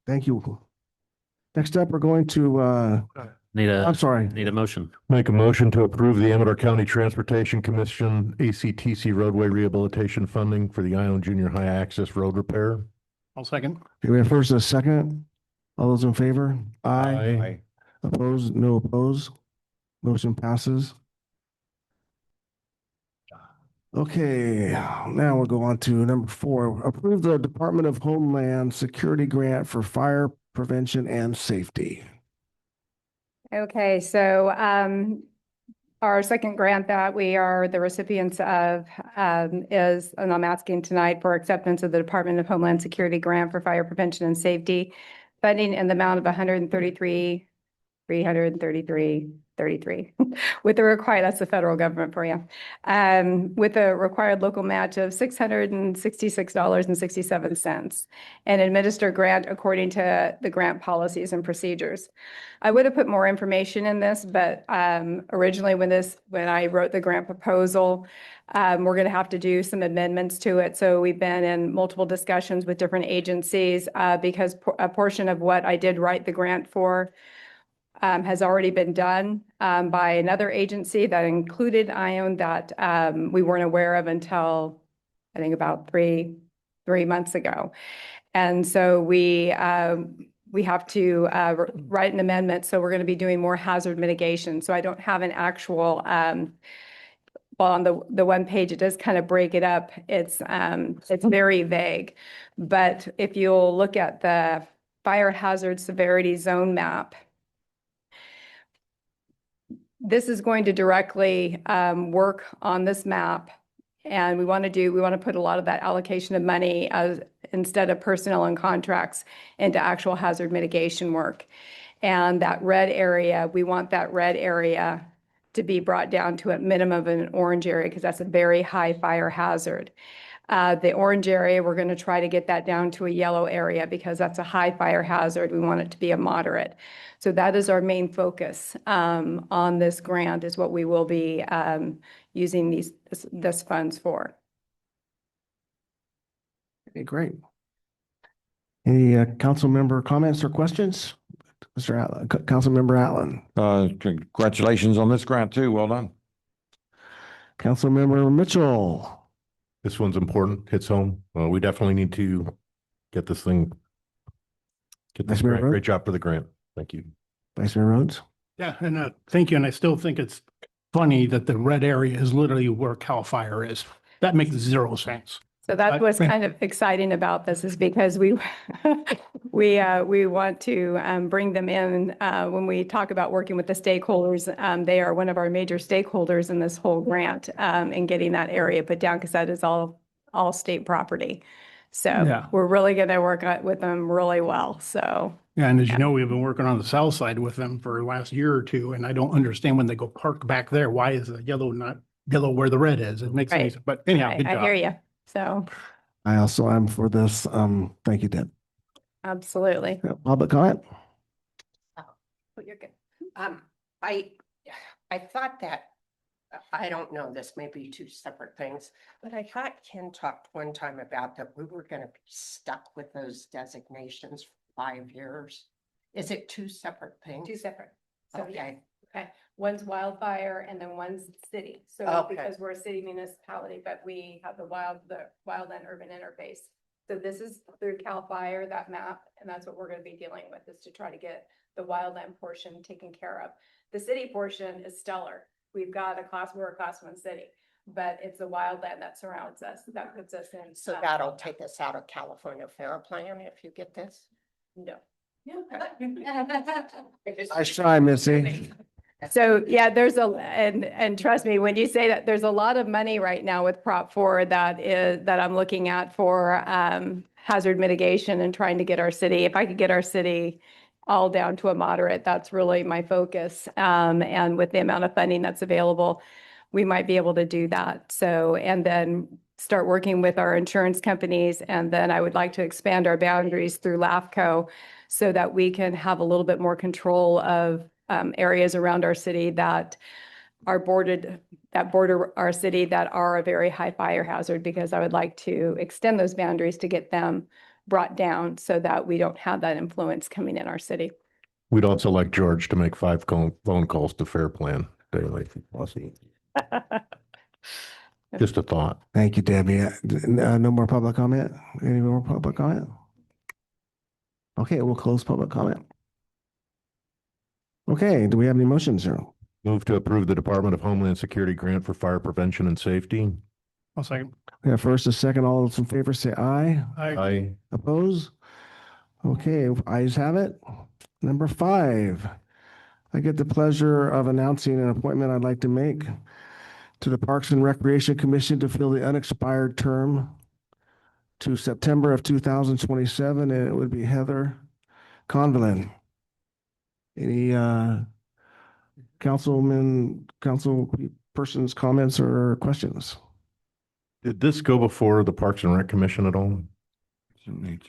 Thank you. Next up, we're going to, I'm sorry. Need a motion. Make a motion to approve the Amador County Transportation Commission ACTC roadway rehabilitation funding for the Ione Junior High access road repair. I'll second. Okay, we have first and a second. All those in favor? Aye. Opposed? No opposed. Motion passes. Okay, now we'll go on to number 4. Approve the Department of Homeland Security grant for fire prevention and safety. Okay, so our second grant that we are the recipients of is, and I'm asking tonight for acceptance of the Department of Homeland Security grant for fire prevention and safety, funding in the amount of $133,333.33 with the required, that's the federal government for you, with a required local match of $666.67 and administer grant according to the grant policies and procedures. I would have put more information in this, but originally when I wrote the grant proposal, we're going to have to do some amendments to it. So we've been in multiple discussions with different agencies because a portion of what I did write the grant for has already been done by another agency that included Ione that we weren't aware of until I think about three months ago. And so we have to write an amendment. So we're going to be doing more hazard mitigation. So I don't have an actual, well, on the one page, it does kind of break it up. It's very vague. But if you'll look at the fire hazard severity zone map, this is going to directly work on this map. And we want to put a lot of that allocation of money instead of personnel and contracts into actual hazard mitigation work. And that red area, we want that red area to be brought down to a minimum of an orange area because that's a very high fire hazard. The orange area, we're going to try to get that down to a yellow area because that's a high fire hazard. We want it to be a moderate. So that is our main focus on this grant is what we will be using this funds for. Okay, great. Any council member comments or questions? Mr. Atlan, Councilmember Atlan. Congratulations on this grant too. Well done. Councilmember Mitchell. This one's important, hits home. We definitely need to get this thing, Vice Mayor grant. Rhodes? Great job for the grant. Thank you. Vice Mayor Rhodes. Yeah, and thank you. And I still think it's funny that the red area is literally where CAL FIRE is. That makes zero sense. So that's what's kind of exciting about this is because we want to bring them in when we talk about working with the stakeholders. They are one of our major stakeholders in this whole grant in getting that area put down because that is all state property. So Yeah. we're really going to work with them really well. So Yeah, and as you know, we've been working on the south side with them for the last year or two, and I don't understand when they go park back there, why is the yellow not yellow where the red is? It makes Right. sense, but anyhow, good I hear job. you. So I also am for this. Thank you, Deb. absolutely. Public comment? Oh, you're good. I thought that, I don't know, this may be two separate things, but I thought Ken talked one time about that we were gonna be stuck with those designations for 5 years. Is it two separate things? Two separate. So yeah, Okay, okay. One's wildfire and then one's city. So Okay. because we're a city municipality, but we have the wildland urban interface. So this is through CAL FIRE, that map, and that's what we're gonna be dealing with, is to try to get the wildland portion taken care of. The city portion is stellar. We're a class 1 city, but it's the wildland that surrounds us, that puts us in. so that'll take us out of California Fair Plan if you get this? No. Nice try, Missy. So yeah, and trust me, when you say that, there's a lot of money right now with Prop 4 that I'm looking at for hazard mitigation and trying to get our city, if I could get our city all down to a moderate, that's really my focus. And with the amount of funding that's available, we might be able to do that. So, and then start working with our insurance companies. And then I would like to expand our boundaries through LAFCO so that we can have a little bit more control of areas around our city that border our city that are a very high fire hazard, because I would like to extend those boundaries to get them brought down so that we don't have that influence coming in our city. We'd also like George to make 5 phone calls to Fair Plan daily. Just a thought. Thank you, Debbie. No more public comment? Any more public comment? Okay, we'll close public comment. Okay, do we have any motions, sir? Move to approve the Department of Homeland Security grant for fire prevention and safety. I'll second. We have first, a second. All those in favor say aye. Aye. Oppose? Okay, ayes have it. Number 5, I get the pleasure of announcing an appointment I'd like to make to the Parks and Recreation Commission to fill the unexpired term to September of 2027, and it would be Heather Convalin. Any council persons' comments or questions? Did this go before the Parks and Rec Commission at all?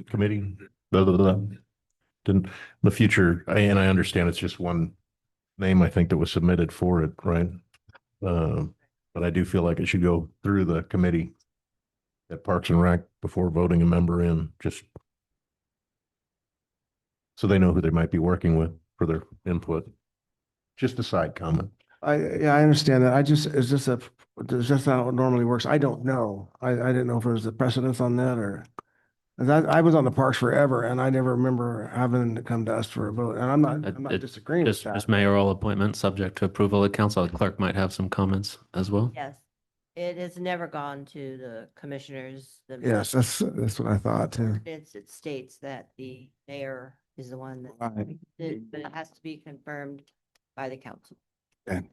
Committee? Blah, blah, blah. Didn't the future, and I understand it's just one name, I think, that was submitted for it, right? But I do feel like it should go through the committee at Parks and Rec before voting a member in, just so they know who they might be working with for their input. Just a side comment. I understand that. Is this how it normally works? I don't know. I didn't know if there was a precedence on that, or, 'cause I was on the parks forever and I never remember having to come to us for a vote. And I'm not disagreeing with Just that. mayoral appointment subject to approval of council. The clerk might have some comments as well. Yes, it has never gone to the commissioners. Yes, that's what I thought too. It states that the mayor is the one that, Right. but it has to be confirmed by the council. Okay.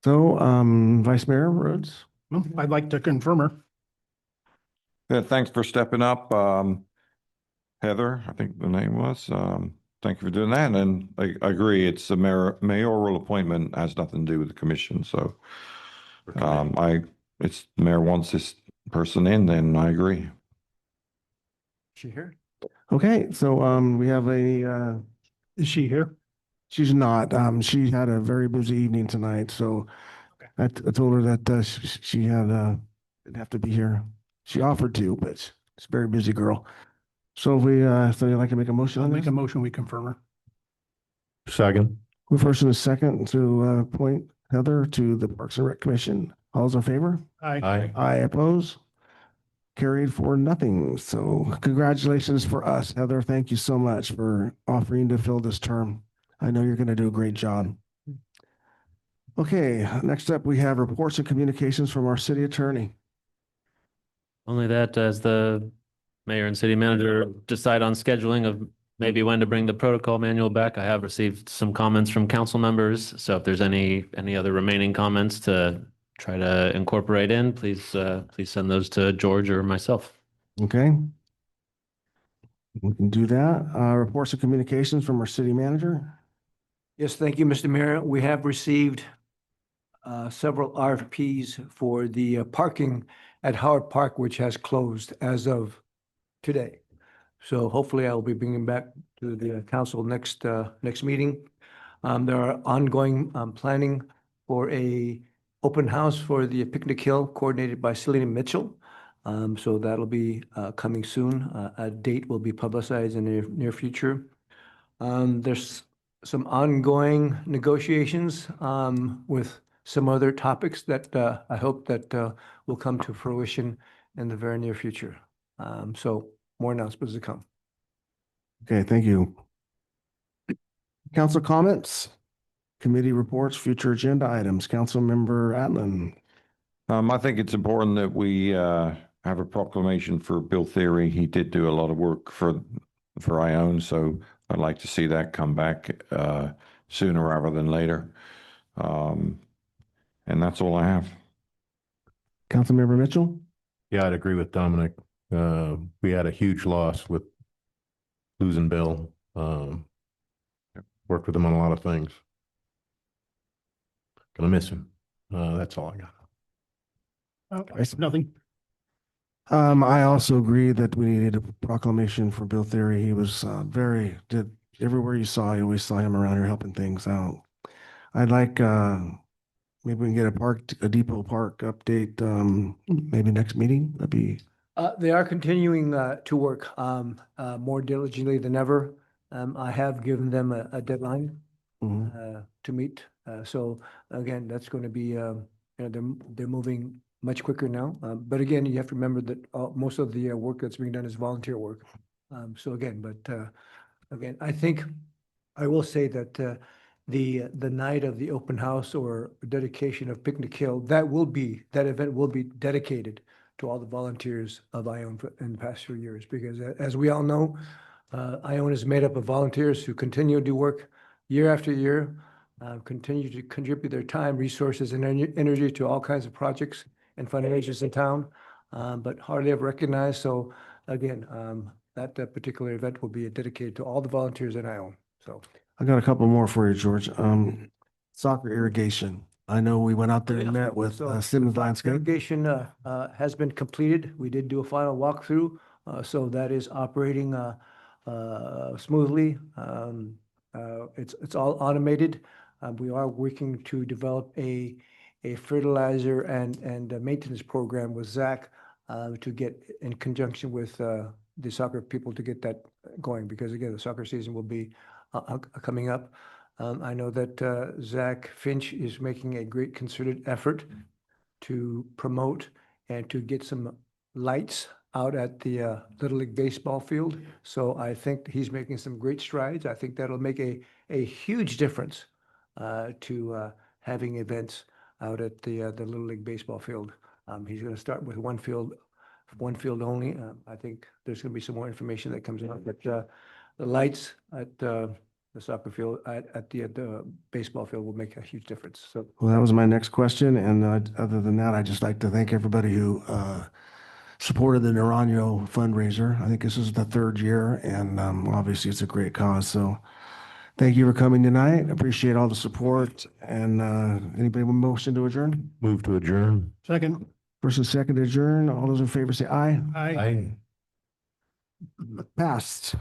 So, Vice Mayor Rhodes? Well, I'd like to confirm her. Yeah, thanks for stepping up. Heather, I think the name was, thank you for doing that. And I agree, it's a mayoral appointment, has nothing to do with the commission. So, it's the mayor wants this person in, then I agree. She here? Okay, so, we have Is she here? she's not, she had a very busy evening tonight, so I told her that, she had, didn't have to be here. She offered to, but she's a very busy girl. So so you'd like to make a motion I'll on make this? a motion, we confirm her. Second. Who first and a second to, appoint Heather to the Parks and Rec Commission? All's in favor? Aye. I oppose. Carried for nothing. So congratulations for us, Heather. Thank you so much for offering to fill this term. I know you're going to do a great job. Okay, next up, we have reports and communications from our city attorney. Only that as the mayor and city manager decide on scheduling of maybe when to bring the protocol manual back. I have received some comments from council members. So if there's any other remaining comments to try to incorporate in, please send those to George or myself. Okay. We can do that. Reports of communications from our city manager. Yes, thank you, Mr. Mayor. We have received several RFPs for the parking at Howard Park, which has closed as of today. So hopefully I will be bringing back to the council next meeting. There are ongoing planning for a open house for the Picnic Hill coordinated by Selena Mitchell. So that'll be coming soon. A date will be publicized in the near future. There's some ongoing negotiations with some other topics that I hope that will come to fruition in the very near future. So more announcements to come. Okay, thank you. Council comments, committee reports, future agenda items. Councilmember Atlan. I think it's important that we have a proclamation for Bill Theory. He did do a lot of work for Ione, so I'd like to see that come back sooner rather than later. And that's all I have. Councilmember Mitchell. Yeah, I'd agree with Dominic. We had a huge loss with losing Bill. Worked with him on a lot of things. Gonna miss him. That's all I got. Nothing. I also agree that we needed a proclamation for Bill Theory. He was did everywhere you always saw him around here helping things out. I'd like maybe we can get a Depot Park update maybe next meeting. That'd be. They are continuing to work more diligently than ever. I have given them a deadline to meet. So again, that's going to be, they're moving much quicker now. But again, you have to remember that most of the work that's being done is volunteer work. So again, again, I think I will say that the night of the open house or dedication of Picnic Hill, that event will be dedicated to all the volunteers of Ione in the past few years, because as we all know, Ione is made up of volunteers who continue to do work year after year, continue to contribute their time, resources, and energy to all kinds of projects and fundraisers in town, but hardly ever recognized. So again, that particular event will be dedicated to all the volunteers in Ione. So I got a couple more for you, George. Soccer irrigation. I know we went out there and met with Simmons Landscape. Irrigation has been completed. We did do a final walkthrough, so that is operating smoothly. It's all automated. We are working to develop a fertilizer and a maintenance program with Zach to get in conjunction with the soccer people to get that going, because again, the soccer season will be coming up. I know that Zach Finch is making a great concerted effort to promote and to get some lights out at the Little League baseball field. So I think he's making some great strides. I think that'll make a huge difference to having events out at the Little League baseball field. He's going to start with one field only. I think there's going to be some more information that comes out, but the lights at the soccer field at the baseball field will make a huge difference. So, Well, that was my next question. And other than that, I'd just like to thank everybody who supported the Naranjo fundraiser. I think this is the third year, and obviously it's a great cause. So thank you for coming tonight. Appreciate all the support. And anybody with a motion to adjourn? Move to adjourn. Second. First and second to adjourn. All those in favor say aye. Aye. Passed.